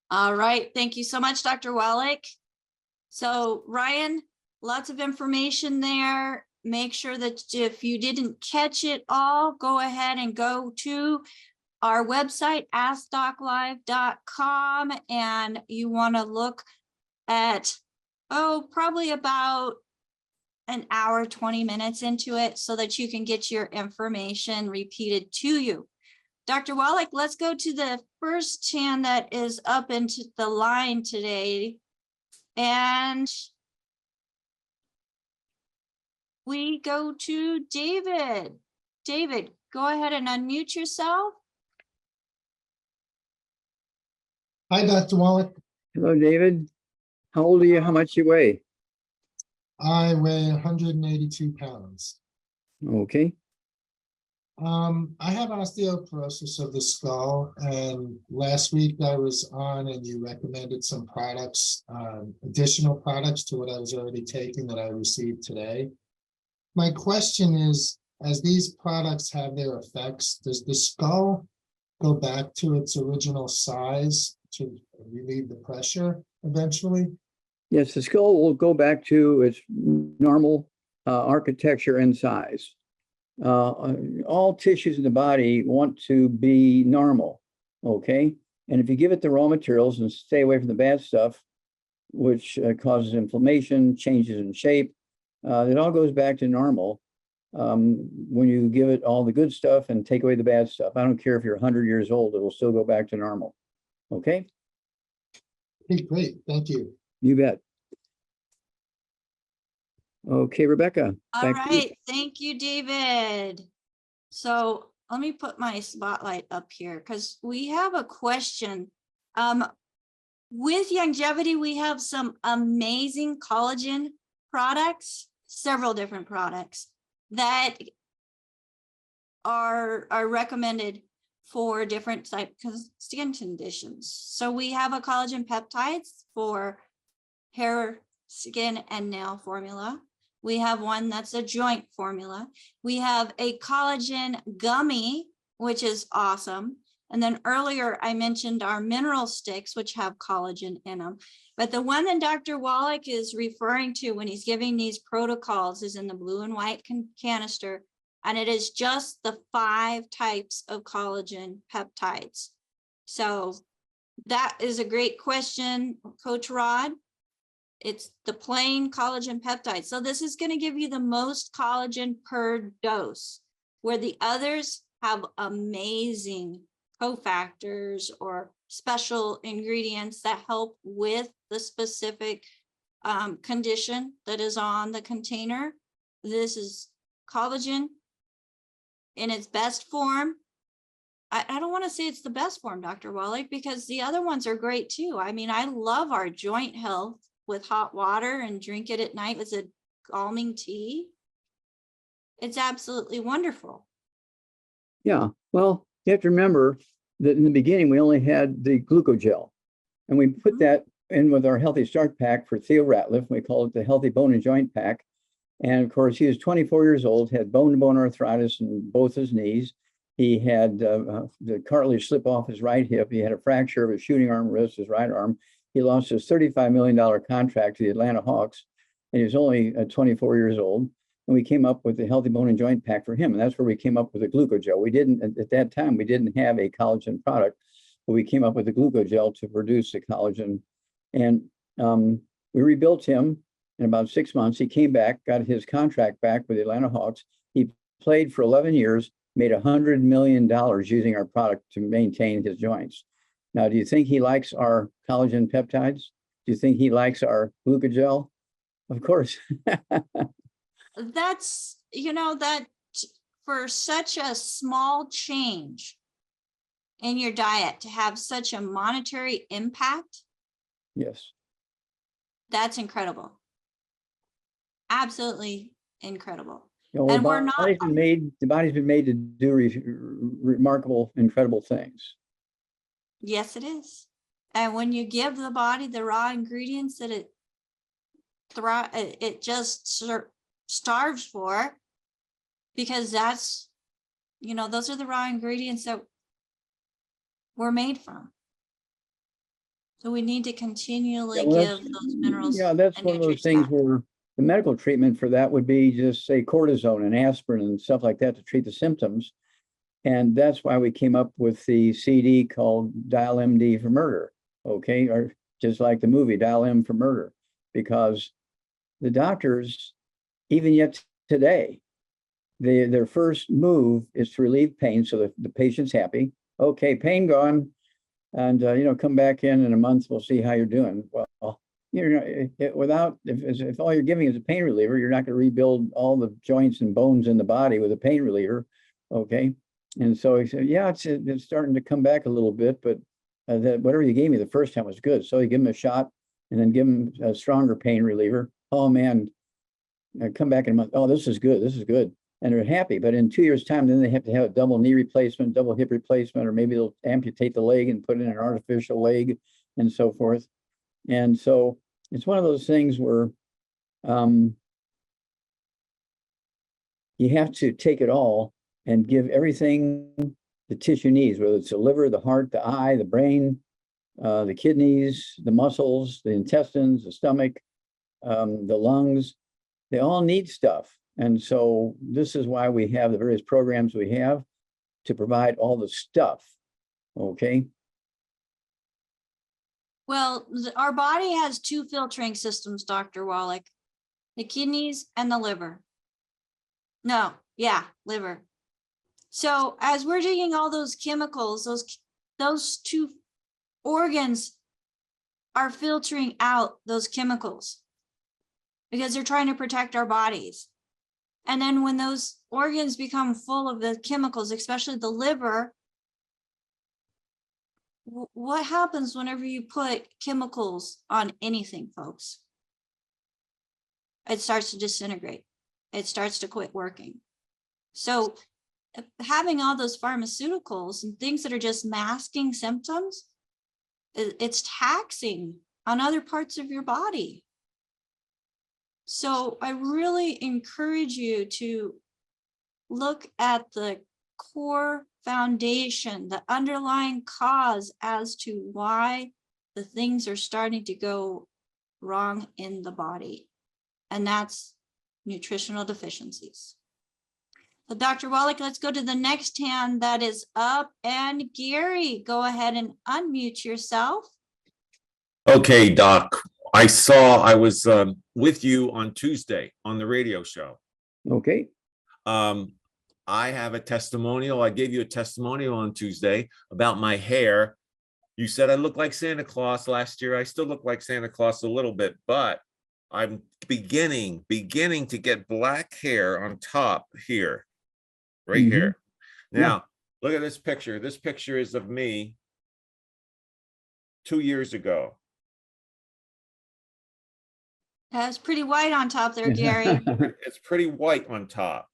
[SPEAKER 1] All right. Thank you so much, Dr. Wallach. So Ryan, lots of information there. Make sure that if you didn't catch it all, go ahead and go to our website, askdoclive.com, and you want to look at, probably about an hour, 20 minutes into it so that you can get your information repeated to you. Dr. Wallach, let's go to the first hand that is up into the line today. And we go to David. David, go ahead and unmute yourself.
[SPEAKER 4] Hi, Dr. Wallach.
[SPEAKER 2] Hello, David. How old are you? How much you weigh?
[SPEAKER 4] I weigh 182 pounds.
[SPEAKER 2] Okay.
[SPEAKER 4] I have osteoporosis of the skull, and last week I was on and you recommended some products, additional products to what I was already taking that I received today. My question is, as these products have their effects, does the skull go back to its original size to relieve the pressure eventually?
[SPEAKER 2] Yes, the skull will go back to its normal architecture and size. All tissues in the body want to be normal, okay? And if you give it the raw materials and stay away from the bad stuff, which causes inflammation, changes in shape, it all goes back to normal when you give it all the good stuff and take away the bad stuff. I don't care if you're 100 years old, it will still go back to normal, okay?
[SPEAKER 4] Okay, great, thank you.
[SPEAKER 2] You bet. Okay, Rebecca.
[SPEAKER 1] All right. Thank you, David. So let me put my spotlight up here because we have a question. With longevity, we have some amazing collagen products, several different products that are recommended for different types of skin conditions. So we have a collagen peptides for hair, skin, and nail formula. We have one that's a joint formula. We have a collagen gummy, which is awesome. And then earlier I mentioned our mineral sticks, which have collagen in them. But the one that Dr. Wallach is referring to when he's giving these protocols is in the blue and white canister. And it is just the 5 types of collagen peptides. So that is a great question, Coach Rod. It's the plain collagen peptide. So this is going to give you the most collagen per dose, where the others have amazing cofactors or special ingredients that help with the specific condition that is on the container. This is collagen in its best form. I don't want to say it's the best form, Dr. Wallach, because the other ones are great too. I mean, I love our joint health with hot water and drink it at night with a calming tea. It's absolutely wonderful.
[SPEAKER 2] Yeah, well, you have to remember in the beginning, we only had the glucogel. And we put that in with our Healthy Start pack for Theo Ratliff. We call it the Healthy Bone and Joint Pack. And of course, he was 24 years old, had bone-to-bone arthritis in both his knees. He had the cartilage slip off his right hip. He had a fracture of his shooting arm wrist, his right arm. He lost his $35 million contract to the Atlanta Hawks, and he was only 24 years old. And we came up with the Healthy Bone and Joint Pack for him. And that's where we came up with the glucogel. We didn't, at that time, we didn't have a collagen product, but we came up with the glucogel to produce the collagen. And we rebuilt him in about 6 months. He came back, got his contract back with the Atlanta Hawks. He played for 11 years, made $100 million using our product to maintain his joints. Now, do you think he likes our collagen peptides? Do you think he likes our glucogel? Of course.
[SPEAKER 1] That's, that for such a small change in your diet to have such a monetary impact.
[SPEAKER 2] Yes.
[SPEAKER 1] That's incredible. Absolutely incredible.
[SPEAKER 2] And the body's been made to do remarkable, incredible things.
[SPEAKER 1] Yes, it is. And when you give the body the raw ingredients that it just starves for, because that's, those are the raw ingredients that we're made from. So we need to continually give those minerals.
[SPEAKER 2] Yeah, that's one of those things where the medical treatment for that would be just say cortisone and aspirin and stuff like that to treat the symptoms. And that's why we came up with the CD called Dial MD for Murder. Okay, or just like the movie Dial M for Murder, because the doctors, even yet today, their first move is to relieve pain so that the patient's happy. Okay, pain gone, and come back in a month. We'll see how you're doing. Well, if all you're giving is a pain reliever, you're not going to rebuild all the joints and bones in the body with a pain reliever. Okay, and so he said, yeah, it's starting to come back a little bit, but that whatever you gave me the first time was good. So you give him a shot and then give him a stronger pain reliever. Oh man, come back in a month. Oh, this is good. This is good. And they're happy. But in 2 years' time, then they have to have a double knee replacement, double hip replacement, or maybe they'll amputate the leg and put in an artificial leg and so forth. And so it's one of those things where you have to take it all and give everything the tissue needs, whether it's the liver, the heart, the eye, the brain, the kidneys, the muscles, the intestines, the stomach, the lungs. They all need stuff. And so this is why we have the various programs we have to provide all the stuff. Okay.
[SPEAKER 1] Well, our body has two filtering systems, Dr. Wallach, the kidneys and the liver. No, yeah, liver. So as we're taking all those chemicals, those two organs are filtering out those chemicals because they're trying to protect our bodies. And then when those organs become full of the chemicals, especially the liver, what happens whenever you put chemicals on anything, folks? It starts to disintegrate. It starts to quit working. So having all those pharmaceuticals and things that are just masking symptoms, it's taxing on other parts of your body. So I really encourage you to look at the core foundation, the underlying cause as to why the things are starting to go wrong in the body. And that's nutritional deficiencies. So Dr. Wallach, let's go to the next hand that is up. And Gary, go ahead and unmute yourself.
[SPEAKER 5] Okay, Doc. I was with you on Tuesday on the radio show.
[SPEAKER 2] Okay.
[SPEAKER 5] I have a testimonial. I gave you a testimonial on Tuesday about my hair. You said I look like Santa Claus last year. I still look like Santa Claus a little bit, but I'm beginning to get black hair on top here, right here. Now, look at this picture. This picture is of me 2 years ago.
[SPEAKER 1] That's pretty white on top there, Gary.
[SPEAKER 5] It's pretty white on top.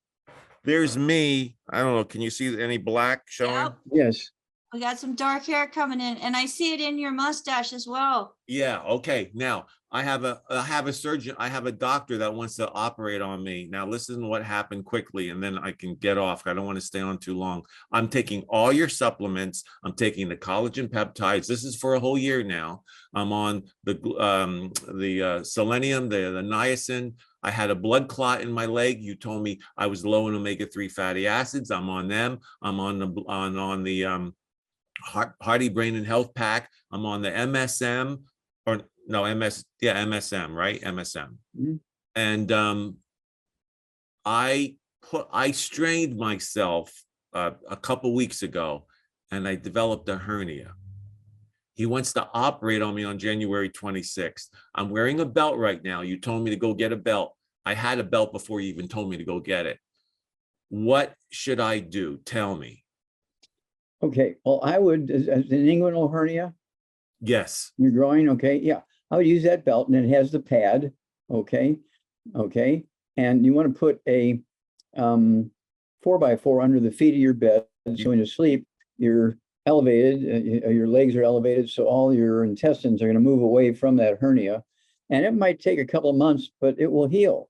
[SPEAKER 5] There's me. I don't know. Can you see any black showing?
[SPEAKER 1] Yep.
[SPEAKER 2] Yes.
[SPEAKER 1] We got some dark hair coming in, and I see it in your mustache as well.
[SPEAKER 5] Yeah. Okay. Now I have a surgeon. I have a doctor that wants to operate on me. Now listen to what happened quickly, and then I can get off. I don't want to stay on too long. I'm taking all your supplements. I'm taking the collagen peptides. This is for a whole year now. I'm on the selenium, the niacin. I had a blood clot in my leg. You told me I was low in omega-3 fatty acids. I'm on them. I'm on the Hearty Brain and Health Pack. I'm on the MSM, or no, MSM, right? MSM.
[SPEAKER 2] Mhm.
[SPEAKER 5] And I strained myself a couple weeks ago, and I developed a hernia. He wants to operate on me on January 26th. I'm wearing a belt right now. You told me to go get a belt. I had a belt before you even told me to go get it. What should I do? Tell me.
[SPEAKER 2] Okay, well, I would, as an inguinal hernia,
[SPEAKER 5] Yes.
[SPEAKER 2] your groin, okay, yeah, I would use that belt, and it has the pad, okay, and you want to put a 4x4 under the feet of your bed, so when you sleep, you're elevated, your legs are elevated, so all your intestines are going to move away from that hernia, and it might take a couple of months, but it will heal,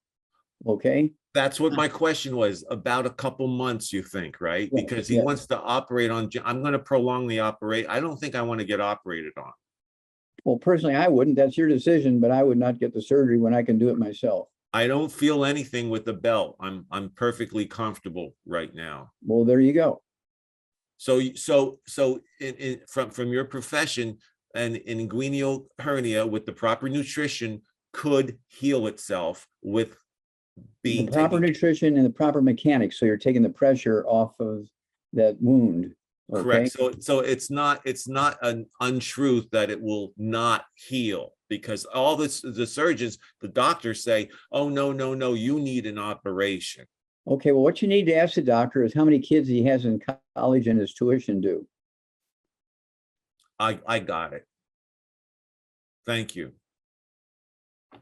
[SPEAKER 2] okay?
[SPEAKER 5] That's what my question was, about a couple months, you think, right?
[SPEAKER 2] Yes,
[SPEAKER 5] Because he
[SPEAKER 2] yes.
[SPEAKER 5] wants to operate on, I'm going to prolong the operate. I don't think I want to get operated on.
[SPEAKER 2] Well, personally, I wouldn't. That's your decision, but I would not get the surgery when I can do it myself.
[SPEAKER 5] I don't feel anything with the belt. I'm perfectly comfortable right now.
[SPEAKER 2] Well, there you go.
[SPEAKER 5] So from your profession, an inguinal hernia with the proper nutrition could heal itself with
[SPEAKER 2] The
[SPEAKER 5] being
[SPEAKER 2] proper
[SPEAKER 5] taken.
[SPEAKER 2] nutrition and the proper mechanics, so you're taking the pressure off of that wound. Okay.
[SPEAKER 5] Correct. So it's not an untruth that it will not heal, because all this, the surgeons, the doctors say, oh, no, you need an operation.
[SPEAKER 2] Okay, well, what you need to ask the doctor is how many kids he has in college and his tuition due.
[SPEAKER 5] I got it. Thank you.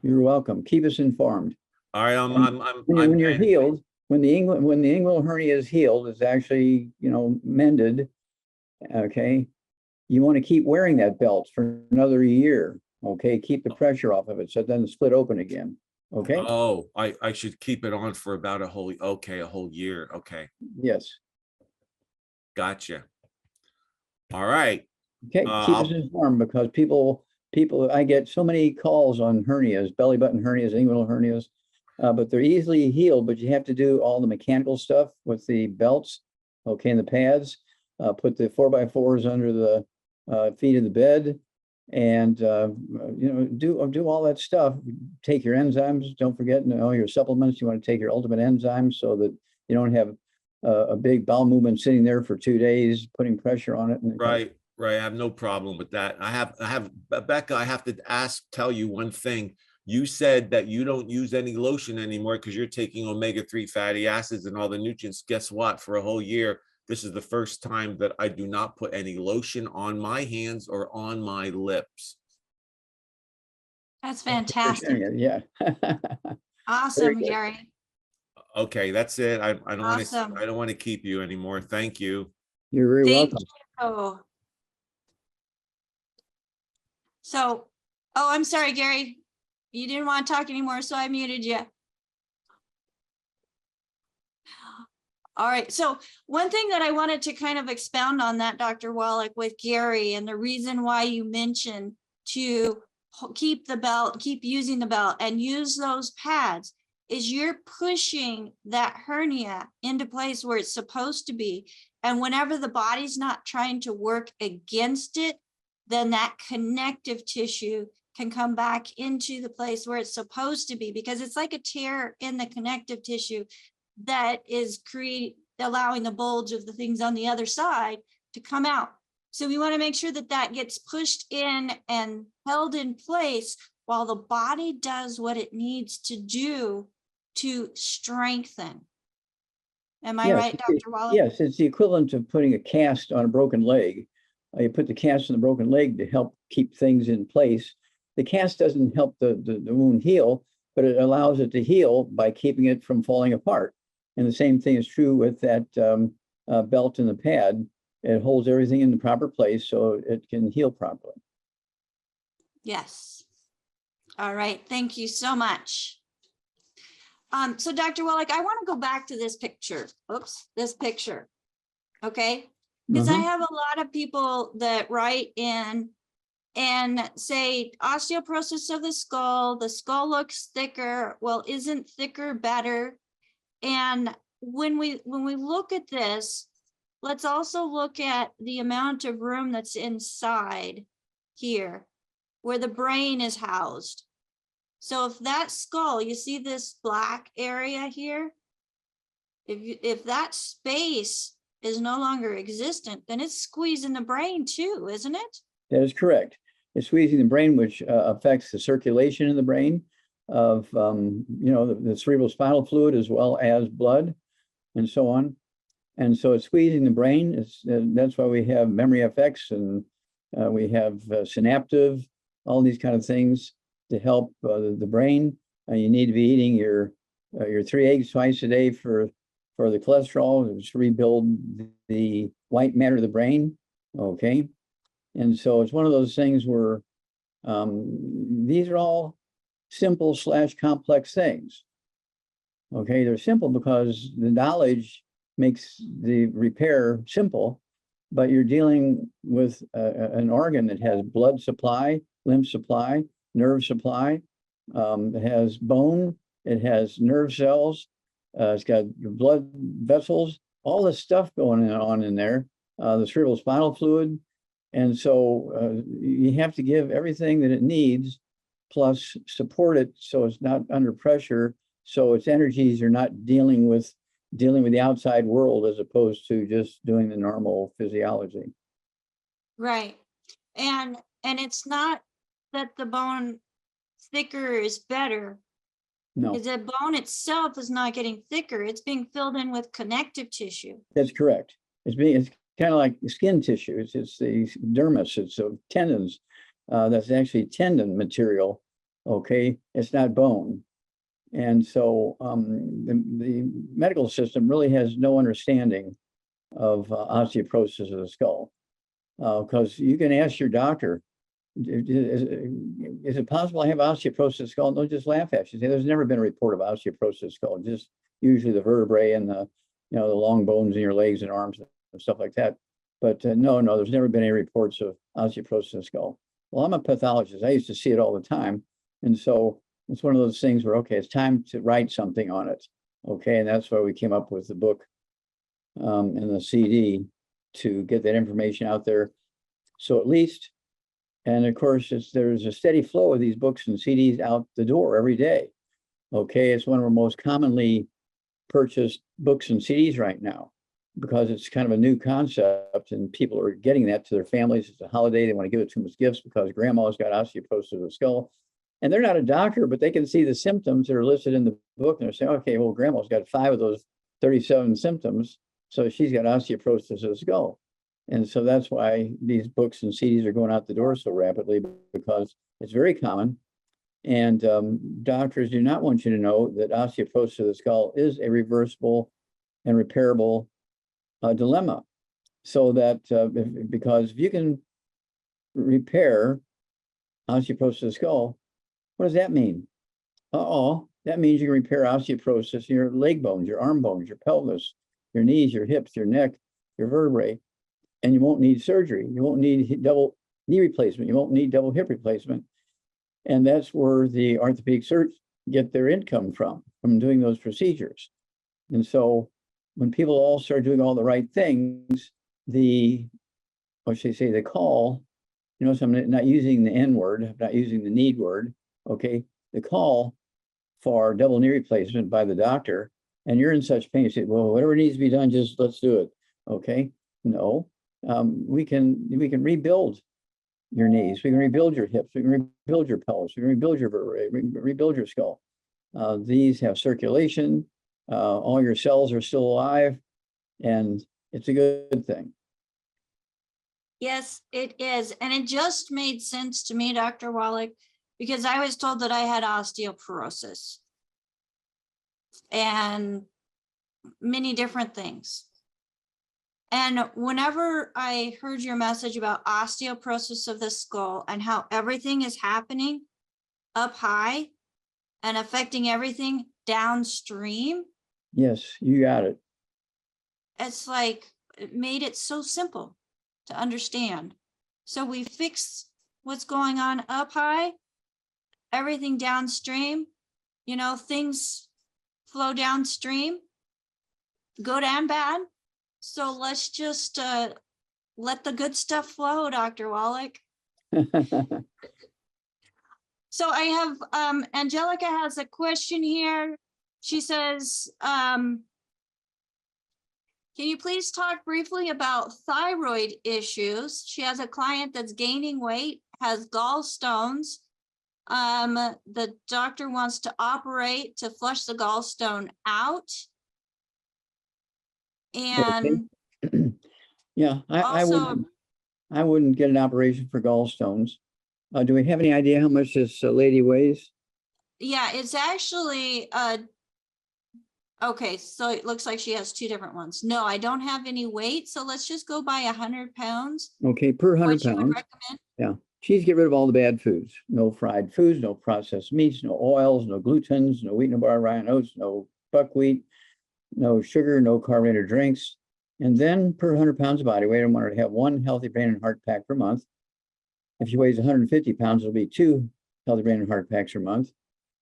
[SPEAKER 2] You're welcome. Keep us informed.
[SPEAKER 5] All right,
[SPEAKER 2] When you're healed, when the inguinal hernia is healed, it's actually, mended. Okay, you want to keep wearing that belt for another year. Okay, keep the pressure off of it so it doesn't split open again. Okay.
[SPEAKER 5] Oh, I should keep it on for about a whole year. Okay,
[SPEAKER 2] Yes.
[SPEAKER 5] gotcha. All right.
[SPEAKER 2] Okay, keep us informed, because people, I get so many calls on hernias, belly button hernias, inguinal hernias, but they're easily healed, but you have to do all the mechanical stuff with the belts, okay, and the pads, put the 4x4s under the feet of the bed, and do all that stuff. Take your enzymes. Don't forget, your supplements. You want to take your ultimate enzymes so that you don't have a big bowel movement sitting there for 2 days, putting pressure on it.
[SPEAKER 5] Right. I have no problem with that. I have Becca, I have to tell you one thing. You said that you don't use any lotion anymore because you're taking omega-3 fatty acids and all the nutrients. Guess what? For a whole year, this is the first time that I do not put any lotion on my hands or on my lips.
[SPEAKER 1] That's fantastic.
[SPEAKER 2] Yeah.
[SPEAKER 1] Awesome, Gary.
[SPEAKER 5] Okay, that's it. I don't want to.
[SPEAKER 1] Awesome.
[SPEAKER 5] I don't want to keep you anymore. Thank you.
[SPEAKER 2] You're very welcome.
[SPEAKER 1] you. So, I'm sorry, Gary. You didn't want to talk anymore, so I muted you. All right. So one thing that I wanted to kind of expound on that, Dr. Wallach, with Gary, and the reason why you mentioned to keep the belt, keep using the belt and use those pads, is you're pushing that hernia into place where it's supposed to be. And whenever the body's not trying to work against it, then that connective tissue can come back into the place where it's supposed to be, because it's like a tear in the connective tissue that is allowing the bulge of the things on the other side to come out. So we want to make sure that that gets pushed in and held in place while the body does what it needs to do to strengthen. Am I right, Dr. Wallach?
[SPEAKER 2] Yes, it's the equivalent of putting a cast on a broken leg. You put the cast on the broken leg to help keep things in place. The cast doesn't help the wound heal, but it allows it to heal by keeping it from falling apart. And the same thing is true with that belt and the pad. It holds everything in the proper place so it can heal properly.
[SPEAKER 1] Yes. All right. Thank you so much. So Dr. Wallach, I want to go back to this picture. Oops, this picture. Okay. Because I have a lot of people that write in and say osteoporosis of the skull looks thicker. Well, isn't thicker better? And when we look at this, let's also look at the amount of room that's inside here where the brain is housed. So if that skull, you see this black area here, if that space is no longer existent, then it's squeezing the brain too, isn't it?
[SPEAKER 2] That is correct. It's squeezing the brain, which affects the circulation in the brain of, the cerebral spinal fluid as well as blood and so on. And so it's squeezing the brain. That's why we have memory effects and we have synaptive, all these kind of things to help the brain. You need to be eating your 3 eggs twice a day for the cholesterol to rebuild the white matter of the brain. Okay. And so it's one of those things where these are all simple / complex things. Okay. They're simple because the knowledge makes the repair simple, but you're dealing with an organ that has blood supply, lymph supply, nerve supply. It has bone, it has nerve cells, it's got blood vessels, all this stuff going on in there, the cerebral spinal fluid. And so you have to give everything that it needs, plus support it so it's not under pressure, so its energies are not dealing with the outside world as opposed to just doing the normal physiology.
[SPEAKER 1] Right. And it's not that the bone thicker is better.
[SPEAKER 2] No,
[SPEAKER 1] Because the bone itself is not getting thicker. It's being filled in with connective tissue.
[SPEAKER 2] that's correct. It's kind of like skin tissue. It's the dermis, it's the tendons. That's actually tendon material. Okay, it's not bone. And so the medical system really has no understanding of osteoporosis of the skull, because you can ask your doctor, is it possible I have osteoporosis of the skull? And they'll just laugh at you. Say, there's never been a report of osteoporosis of the skull, just usually the vertebrae and the long bones in your legs and arms and stuff like that. But no, there's never been any reports of osteoporosis of the skull. Well, I'm a pathologist. I used to see it all the time. And so it's one of those things where, okay, it's time to write something on it. Okay, and that's why we came up with the book and the CD to get that information out there. So at least, and of course, there's a steady flow of these books and CDs out the door every day. Okay, it's one of our most commonly purchased books and CDs right now because it's kind of a new concept and people are getting that to their families. It's a holiday. They want to give it to them as gifts because grandma's got osteoporosis of the skull. And they're not a doctor, but they can see the symptoms that are listed in the book. And they're saying, okay, well, grandma's got 5 of those 37 symptoms. So she's got osteoporosis of the skull. And so that's why these books and CDs are going out the door so rapidly, because it's very common. And doctors do not want you to know that osteoporosis of the skull is a reversible and repairable dilemma. So that because if you can repair osteoporosis of the skull, what does that mean? That means you can repair osteoporosis in your leg bones, your arm bones, your pelvis, your knees, your hips, your neck, your vertebrae, and you won't need surgery. You won't need double knee replacement. You won't need double hip replacement. And that's where the orthopedic surgeons get their income from doing those procedures. And so when people all start doing all the right things, the call, so I'm not using the N word, I'm not using the need word, okay? The call for double knee replacement by the doctor, and you're in such pain, you say, well, whatever needs to be done, just let's do it, okay? No, we can rebuild your knees, we can rebuild your hips, we can rebuild your pelvis, we can rebuild your vertebrae, we can rebuild your skull. These have circulation, all your cells are still alive, and it's a good thing.
[SPEAKER 1] Yes, it is. And it just made sense to me, Dr. Wallach, because I was told that I had osteoporosis and many different things. And whenever I heard your message about osteoporosis of the skull and how everything is happening up high and affecting everything downstream,
[SPEAKER 2] Yes, you got it.
[SPEAKER 1] it's like it made it so simple to understand. So we fix what's going on up high, everything downstream, you know, things flow downstream, good and bad. So let's just let the good stuff flow, Dr. Wallach. So I have Angelica has a question here. She says, can you please talk briefly about thyroid issues? She has a client that's gaining weight, has gallstones. The doctor wants to operate to flush the gallstone out. And
[SPEAKER 2] Yeah,
[SPEAKER 1] also,
[SPEAKER 2] I wouldn't get an operation for gallstones. Do we have any idea how much this lady weighs?
[SPEAKER 1] yeah, it's actually, okay, so it looks like she has two different ones. No, I don't have any weight, so let's just go by 100 pounds.
[SPEAKER 2] Okay, per 100
[SPEAKER 1] What you would
[SPEAKER 2] pounds.
[SPEAKER 1] recommend?
[SPEAKER 2] Yeah, she's get rid of all the bad foods. No fried foods, no processed meats, no oils, no glutens, no wheat, no bar, rye, and oats, no buckwheat, no sugar, no carbonated drinks. And then per 100 pounds of body weight, I want her to have one healthy brain and heart pack per month. If she weighs 150 pounds, it'll be 2 healthy brain and heart packs per month.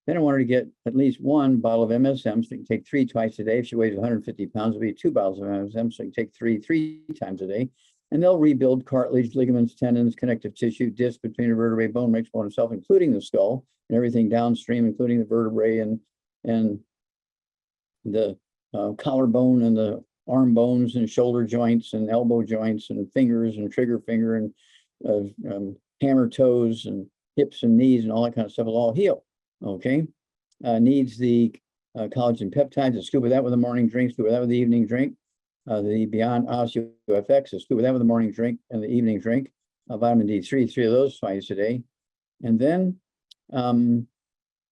[SPEAKER 2] Then I want her to get at least 1 bottle of MSM, so you can take 3 twice a day. If she weighs 150 pounds, it'll be 2 bottles of MSM, so you can take 3 times a day. And they'll rebuild cartilage, ligaments, tendons, connective tissue, disc between the vertebrae, bone, mixed bone itself, including the skull, and everything downstream, including the vertebrae and the collarbone and the arm bones and shoulder joints and elbow joints and fingers and trigger finger and hammer toes and hips and knees and all that kind of stuff will all heal. Okay. Needs the collagen peptides, a scoop of that with a morning drink, scoop of that with the evening drink. The Beyond Osteo FX, a scoop of that with a morning drink and the evening drink. Vitamin D3, 3 of those twice a day. And then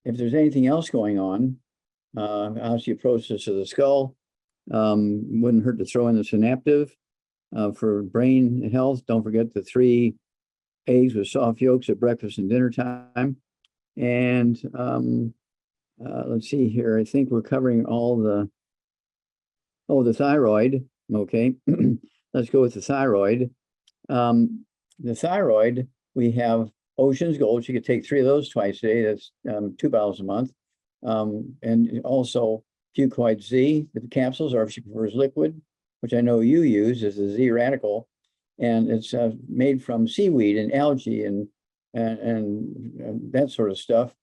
[SPEAKER 2] if there's anything else going on, osteoporosis of the skull, wouldn't hurt to throw in the synaptive for brain health. Don't forget the 3 eggs with soft yolks at breakfast and dinner time. And let's see here. I think we're covering all the thyroid. Okay, let's go with the thyroid. The thyroid, we have Ocean's Gold. You could take 3 of those twice a day. That's 2 bottles a month. And also Fucoid Z, the capsules, or if she prefers liquid, which I know you use, is the Z Radical. And it's made from seaweed and algae and that sort of stuff,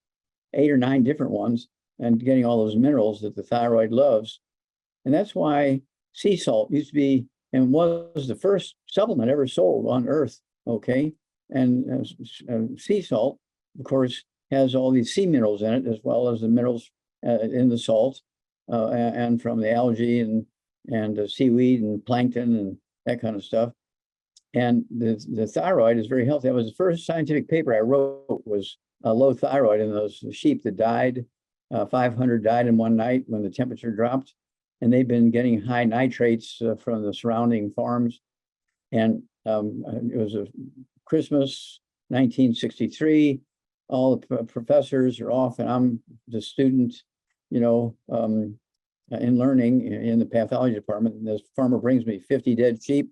[SPEAKER 2] 8 or 9 different ones, and getting all those minerals that the thyroid loves. And that's why sea salt used to be and was the first supplement ever sold on Earth. Okay. And sea salt, of course, has all these sea minerals in it, as well as the minerals in the salt and from the algae and seaweed and plankton and that kind of stuff. And the thyroid is very healthy. That was the first scientific paper I wrote, was low thyroid in those sheep that died. 500 died in one night when the temperature dropped, and they've been getting high nitrates from the surrounding farms. And it was a Christmas 1963. All the professors are off, and I'm the student, you know, in learning in the pathology department. And this farmer brings me 50 dead sheep.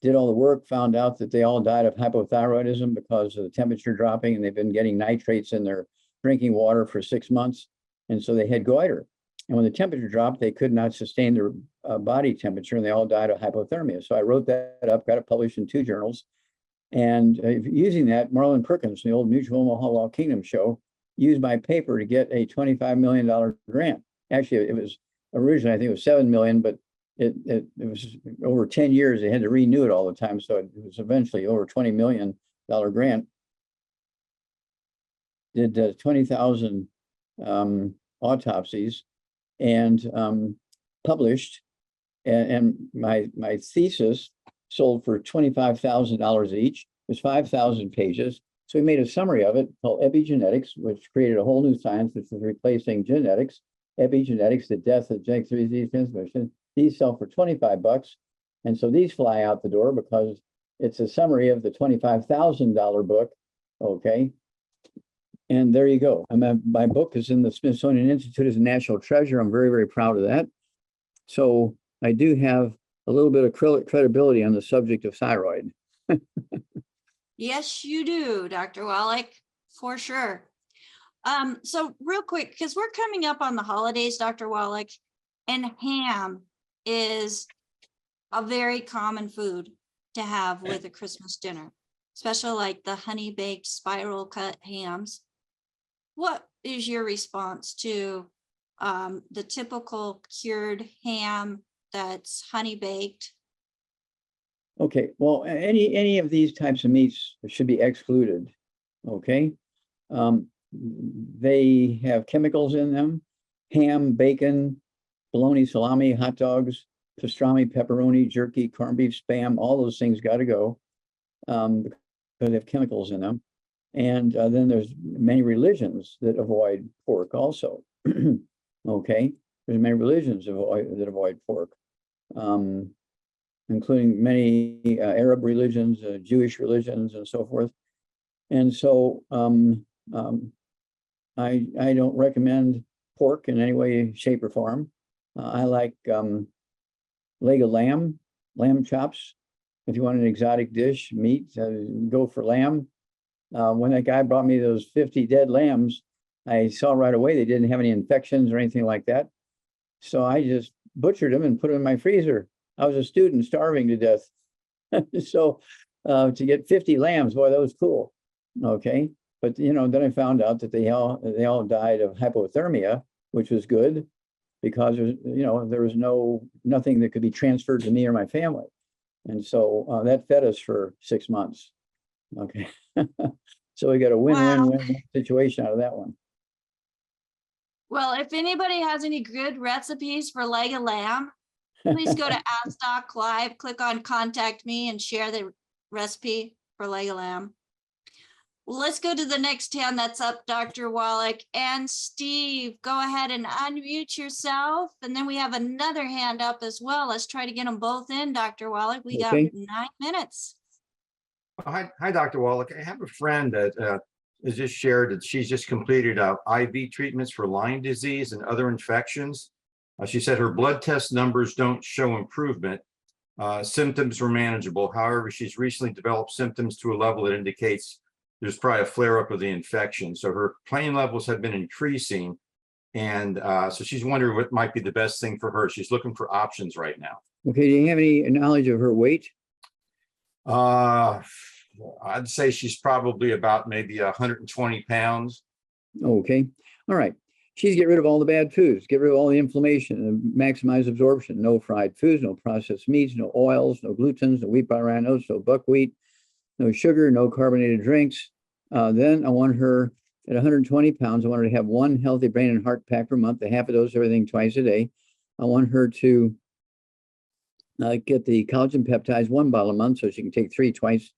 [SPEAKER 2] Did all the work, found out that they all died of hypothyroidism because of the temperature dropping, and they've been getting nitrates in their drinking water for 6 months. And so they had goiter. And when the temperature dropped, they could not sustain their body temperature, and they all died of hypothermia. So I wrote that up, got it published in 2 journals. And using that, Marlon Perkins, the old Mutual Omaha Law Kingdom show, used my paper to get a $25 million grant. Actually, it was originally, I think it was $7 million, but it was over 10 years. They had to renew it all the time. So it was eventually over $20 million grant. Did 20,000 autopsies and published. And my thesis sold for $25,000 each. It was 5,000 pages. So we made a summary of it called epigenetics, which created a whole new science, which is replacing genetics. Epigenetics, the death of genetic disease transmission. These sell for $25. And so these fly out the door because it's a summary of the $25,000 book. Okay. And there you go. My book is in the Smithsonian Institute as a national treasure. I'm very, very proud of that. So I do have a little bit of credibility on the subject of thyroid.
[SPEAKER 1] Yes, you do, Dr. Wallach, for sure. So real quick, because we're coming up on the holidays, Dr. Wallach, and ham is a very common food to have with a Christmas dinner, especially like the honey baked spiral cut hams. What is your response to the typical cured ham that's honey baked?
[SPEAKER 2] Okay, well, any of these types of meats should be excluded. Okay, they have chemicals in them. Ham, bacon, bologna, salami, hot dogs, pastrami, pepperoni, jerky, corned beef, Spam, all those things got to go because they have chemicals in them. And then there's many religions that avoid pork also. Okay, there's many religions that avoid pork, including many Arab religions, Jewish religions, and so forth. And so I don't recommend pork in any way, shape, or form. I like leg of lamb chops. If you want an exotic dish, meat, go for lamb. When that guy brought me those 50 dead lambs, I saw right away they didn't have any infections or anything like that. So I just butchered them and put them in my freezer. I was a student starving to death. So to get 50 lambs, boy, that was cool. Okay. But, then I found out that they all died of hypothermia, which was good because there was nothing that could be transferred to me or my family. And so that fed us for 6 months. Okay. So we got a win-win-win situation out of that one.
[SPEAKER 1] Well, if anybody has any good recipes for leg of lamb, please go to Ask Doc Live, click on contact me and share the recipe for leg of lamb. Well, let's go to the next hand that's up, Dr. Wallach. And Steve, go ahead and unmute yourself. And then we have another hand up as well. Let's try to get them both in, Dr. Wallach. We got 9 minutes.
[SPEAKER 6] Hi, Dr. Wallach. I have a friend that has just shared that she's just completed IV treatments for Lyme disease and other infections. She said her blood test numbers don't show improvement. Symptoms were manageable. However, she's recently developed symptoms to a level that indicates there's probably a flare-up of the infection. So her pain levels have been increasing. And so she's wondering what might be the best thing for her. She's looking for options right now.
[SPEAKER 2] Okay, do you have any knowledge of her weight?
[SPEAKER 6] I'd say she's probably about maybe 120 pounds.
[SPEAKER 2] Okay, all right. She's get rid of all the bad foods, get rid of all the inflammation, and maximize absorption. No fried foods, no processed meats, no oils, no glutens, no wheat, butter, rye oats, no buckwheat, no sugar, no carbonated drinks. Then I want her at 120 pounds. I want her to have 1 healthy brain and heart pack per month, a half a dose of everything twice a day. I want her to get the collagen peptides 1 bottle a month so she can take 3 twice.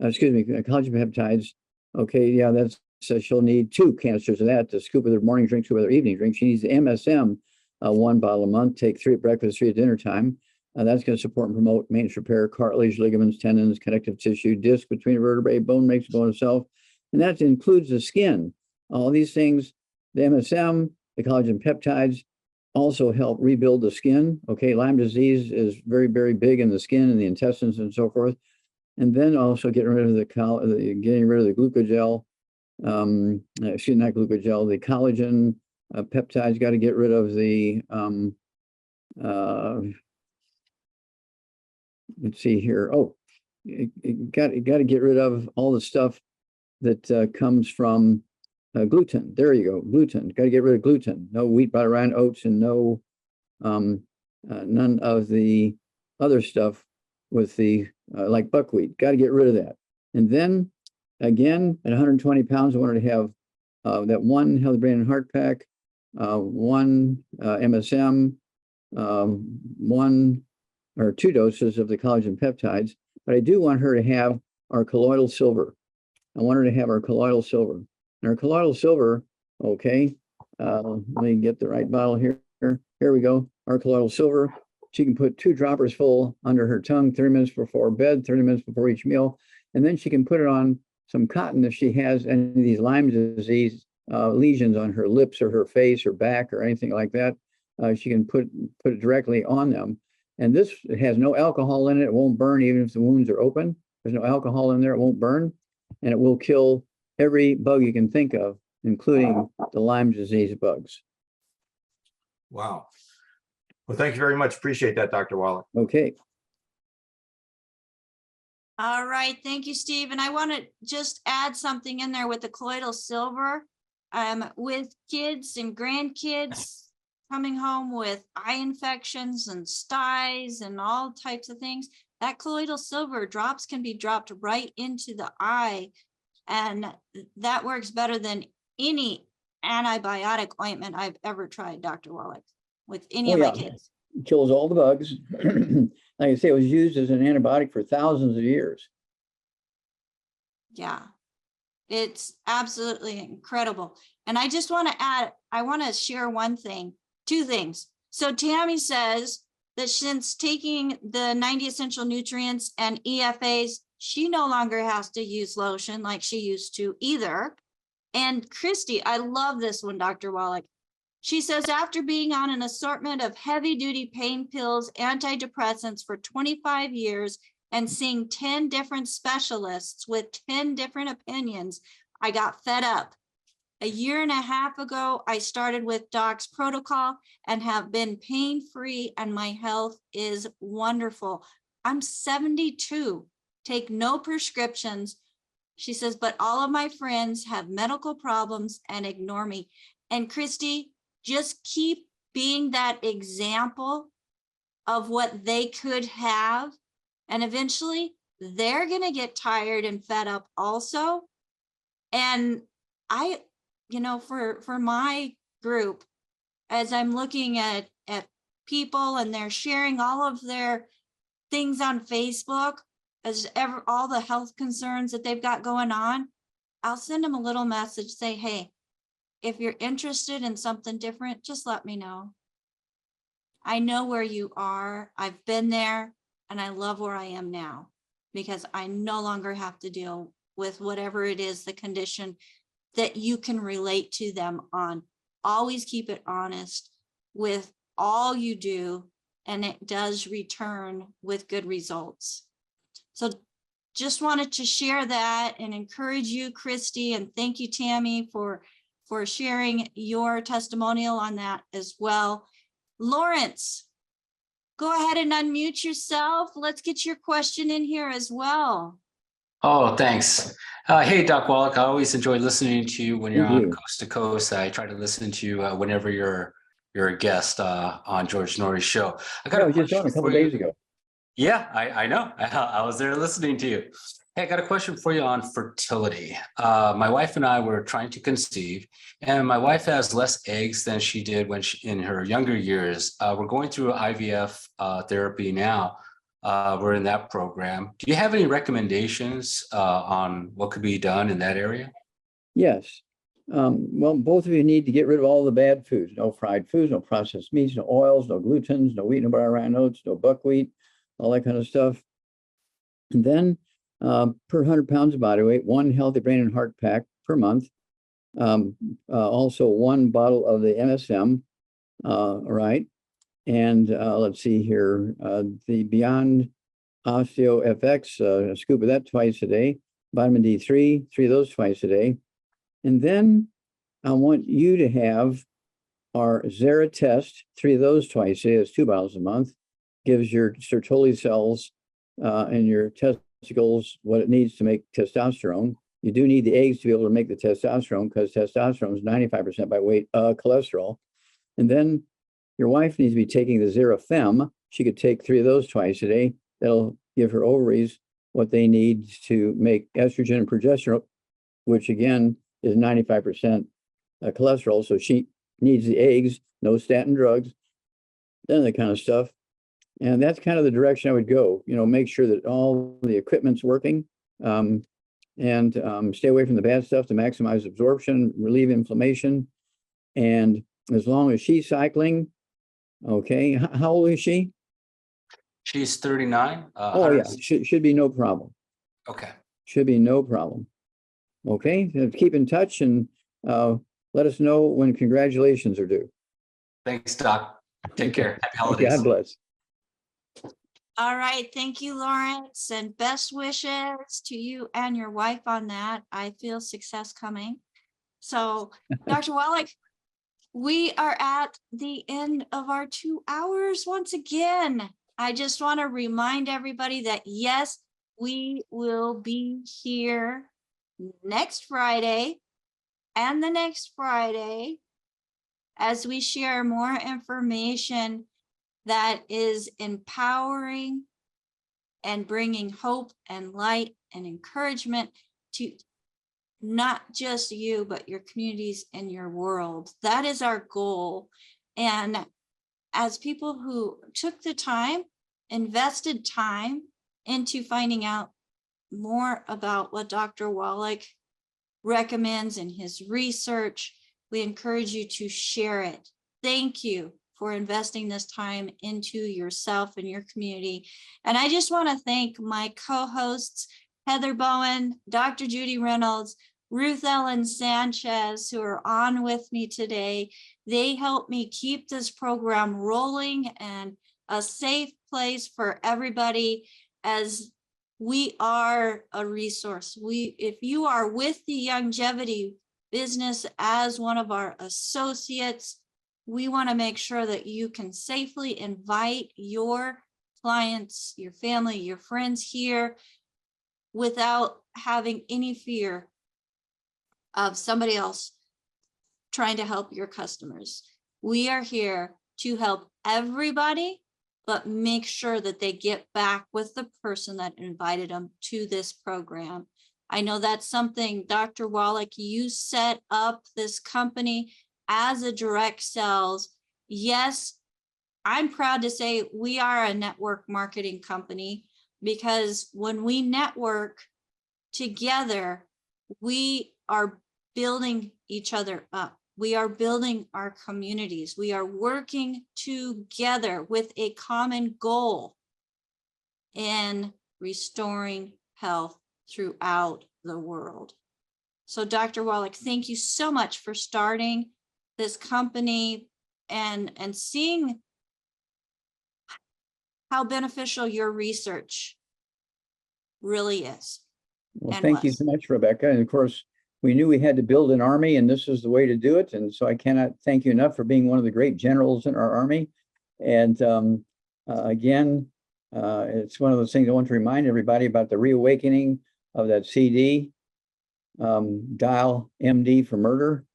[SPEAKER 2] Collagen peptides. Okay, yeah, that's she'll need 2 canisters of that to scoop with her morning drink, scoop with her evening drink. She needs the MSM 1 bottle a month, take 3 at breakfast, 3 at dinner time. That's going to support and promote maintenance repair, cartilage, ligaments, tendons, connective tissue, disc between vertebrae, bone makes bone itself. And that includes the skin. All these things, the MSM, the collagen peptides also help rebuild the skin. Okay, Lyme disease is very, very big in the skin and the intestines and so forth. And then also getting rid of the glucogel, not glucogel, the collagen peptides. Got to get rid of the let's see here. Oh, you got to get rid of all the stuff that comes from gluten. There you go, gluten. Got to get rid of gluten. No wheat, butter, rye, oats, and no none of the other stuff with the like buckwheat. Got to get rid of that. And then again, at 120 pounds, I wanted to have that 1 healthy brain and heart pack, 1 MSM, 1 or 2 doses of the collagen peptides. But I do want her to have our colloidal silver. I want her to have our colloidal silver. And our colloidal silver, okay, let me get the right bottle here. Here we go. Our colloidal silver She can put 2 droppers full under her tongue 30 minutes before bed, 30 minutes before each meal. And then she can put it on some cotton if she has any of these Lyme disease lesions on her lips or her face or back or anything like that. She can put it directly on them. And this has no alcohol in it. It won't burn even if the wounds are open. There's no alcohol in there. It won't burn. And it will kill every bug you can think of, including the Lyme disease bugs.
[SPEAKER 6] Wow. Well, thank you very much. Appreciate that, Dr. Wallach.
[SPEAKER 2] Okay.
[SPEAKER 1] All right, thank you, Steve. And I want to just add something in there with the colloidal silver. With kids and grandkids coming home with eye infections and styes and all types of things, that colloidal silver drops can be dropped right into the eye. And that works better than any antibiotic ointment I've ever tried, Dr. Wallach, with any of my kids.
[SPEAKER 2] It kills all the bugs. Like I say, it was used as an antibiotic for thousands of years.
[SPEAKER 1] Yeah, it's absolutely incredible. And I just want to add, I want to share two things. So Tammy says that since taking the 90 essential nutrients and EFAs, she no longer has to use lotion like she used to either. And Christy, I love this one, Dr. Wallach. She says, after being on an assortment of heavy duty pain pills, antidepressants for 25 years and seeing 10 different specialists with 10 different opinions, I got fed up. A year and a half ago, I started with Doc's protocol and have been pain-free, and my health is wonderful. I'm 72, take no prescriptions. She says, but all of my friends have medical problems and ignore me. And Christy, just keep being that example of what they could have. And eventually they're going to get tired and fed up also. And for my group, as I'm looking at people and they're sharing all of their things on Facebook, all the health concerns that they've got going on, I'll send them a little message, say, hey, if you're interested in something different, just let me know. I know where you are. I've been there and I love where I am now because I no longer have to deal with whatever it is, the condition that you can relate to them on. Always keep it honest with all you do, and it does return with good results. So just wanted to share that and encourage you, Christy, and thank you, Tammy, for sharing your testimonial on that as well. Lawrence, go ahead and unmute yourself. Let's get your question in here as well.
[SPEAKER 7] Oh, thanks. Hey, Doc Wallach, I always enjoy listening to you when you're
[SPEAKER 2] Thank
[SPEAKER 7] on
[SPEAKER 2] you.
[SPEAKER 7] Coast to Coast. I try to listen to you whenever you're a guest on George Norrie's show.
[SPEAKER 2] I was just on a couple of days ago.
[SPEAKER 7] Yeah, I know. I was there listening to you. Hey, I got a question for you on fertility. My wife and I were trying to conceive, and my wife has less eggs than she did when in her younger years. We're going through IVF therapy now. We're in that program. Do you have any recommendations on what could be done in that area?
[SPEAKER 2] Yes. Well, both of you need to get rid of all the bad foods. No fried foods, no processed meats, no oils, no glutens, no wheat, no brown oats, no buckwheat, all that kind of stuff. And then per 100 pounds of body weight, 1 healthy brain and heart pack per month. Also 1 bottle of the MSM, right? And let's see here, the Beyond Osteo FX, a scoop of that twice a day. Vitamin D3, 3 of those twice a day. And then I want you to have our Zera test, 3 of those twice a day. It's 2 bottles a month. Gives your Sertoli cells and your testicles what it needs to make testosterone. You do need the eggs to be able to make the testosterone because testosterone is 95% by weight cholesterol. And then your wife needs to be taking the Zera Fem. She could take 3 of those twice a day. That'll give her ovaries what they need to make estrogen and progesterone, which again is 95% cholesterol. So she needs the eggs, no statin drugs, then that kind of stuff. And that's kind of the direction I would go. Make sure that all the equipment's working and stay away from the bad stuff to maximize absorption, relieve inflammation. And as long as she's cycling, okay, how old is she?
[SPEAKER 7] She's 39.
[SPEAKER 2] Oh, yeah, should be no problem.
[SPEAKER 7] Okay.
[SPEAKER 2] Should be no problem. Okay, so keep in touch and let us know when congratulations are due.
[SPEAKER 7] Thanks, Doc. Take care. Happy holidays.
[SPEAKER 2] God bless.
[SPEAKER 1] All right. Thank you, Lawrence, and best wishes to you and your wife on that. I feel success coming. So, Dr. Wallach, we are at the end of our 2 hours once again. I just want to remind everybody that, yes, we will be here next Friday and the next Friday as we share more information that is empowering and bringing hope and light and encouragement to not just you, but your communities and your world. That is our goal. And as people who took the time, invested time into finding out more about what Dr. Wallach recommends in his research, we encourage you to share it. Thank you for investing this time into yourself and your community. And I just want to thank my co-hosts, Heather Bowen, Dr. Judy Reynolds, Ruth Ellen Sanchez, who are on with me today. They help me keep this program rolling and a safe place for everybody, as we are a resource. If you are with the longevity business as one of our associates, we want to make sure that you can safely invite your clients, your family, your friends here without having any fear of somebody else trying to help your customers. We are here to help everybody, but make sure that they get back with the person that invited them to this program. I know that's something, Dr. Wallach, you set up this company as a direct sales. Yes, I'm proud to say we are a network marketing company, because when we network together, we are building each other up. We are building our communities. We are working together with a common goal in restoring health throughout the world. So Dr. Wallach, thank you so much for starting this company and seeing how beneficial your research really is.
[SPEAKER 2] Well, thank you so much, Rebecca. And of course, we knew we had to build an army, and this is the way to do it. And so I cannot thank you enough for being one of the great generals in our army. And again, it's one of those things I want to remind everybody about: the reawakening of that CD, Dial MD for Murder.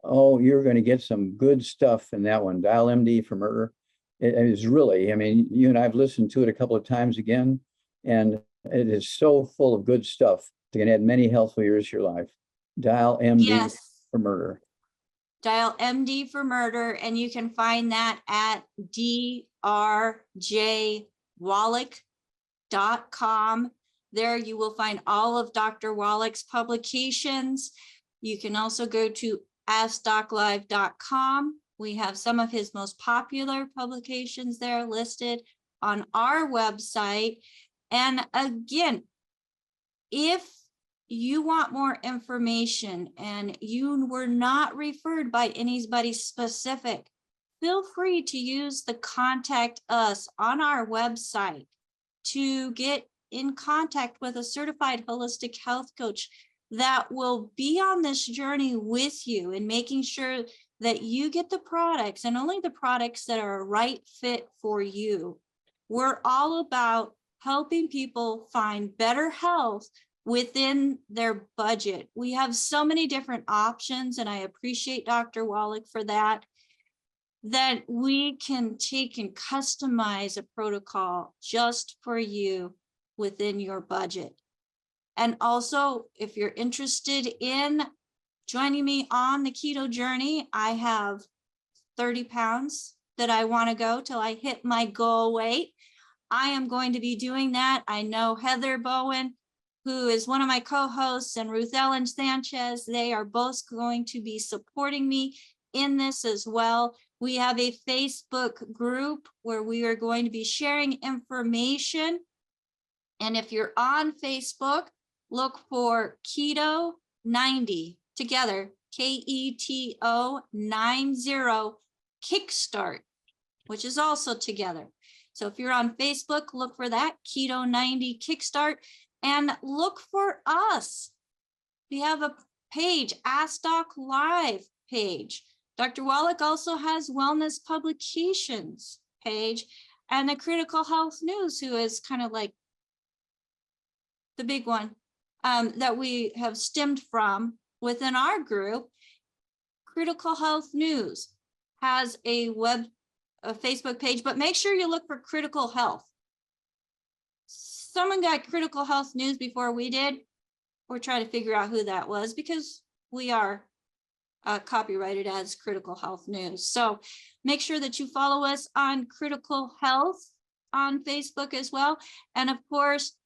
[SPEAKER 2] Oh, you're going to get some good stuff in that one. Dial MD for Murder. It is really, I mean, you and I have listened to it a couple of times again, and it is so full of good stuff. It's going to add many healthful years to your life. Dial MD for Murder.
[SPEAKER 1] Dial MD for Murder, and you can find that at drjwallach.com. There you will find all of Dr. Wallach's publications. You can also go to askdoclive.com. We have some of his most popular publications there listed on our website. And again, if you want more information and you were not referred by anybody specific, feel free to use the Contact Us on our website to get in contact with a certified holistic health coach that will be on this journey with you and making sure that you get the products, and only the products that are a right fit for you. We're all about helping people find better health within their budget. We have so many different options, and I appreciate Dr. Wallach for that we can take and customize a protocol just for you within your budget. And also, if you're interested in joining me on the keto journey, I have 30 pounds that I want to go till I hit my goal weight. I am going to be doing that. I know Heather Bowen, who is one of my co-hosts, and Ruth Ellen Sanchez, they are both going to be supporting me in this as well. We have a Facebook group where we are going to be sharing information. And if you're on Facebook, look for Keto 90 together, KETO 90 Kickstart, which is also together. So if you're on Facebook, look for that Keto 90 Kickstart and look for us. We have a page, Ask Doc Live page. Dr. Wallach also has Wellness Publications page and the Critical Health News, who is kind of like the big one that we have stemmed from within our group. Critical Health News has a Facebook page, but make sure you look for Critical Health. Someone got Critical Health News before we did. We're trying to figure out who that was because we are copyrighted as Critical Health News. So make sure that you follow us on Critical Health on Facebook as well. And of course,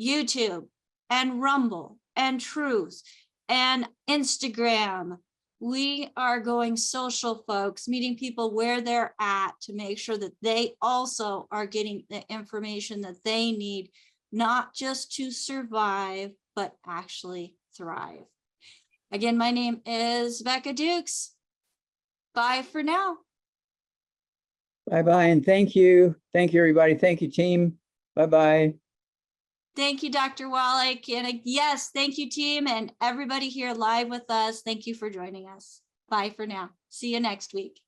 [SPEAKER 1] YouTube and Rumble and Truth and Instagram. We are going social, folks, meeting people where they're at to make sure that they also are getting the information that they need, not just to survive, but actually thrive. Again, my name is Becca Dukes. Bye for now.
[SPEAKER 2] Bye-bye, and thank you. Thank you, everybody. Thank you, team. Bye-bye.
[SPEAKER 1] Thank you, Dr. Wallach. And yes, thank you, team, and everybody here live with us. Thank you for joining us. Bye for now. See you next week.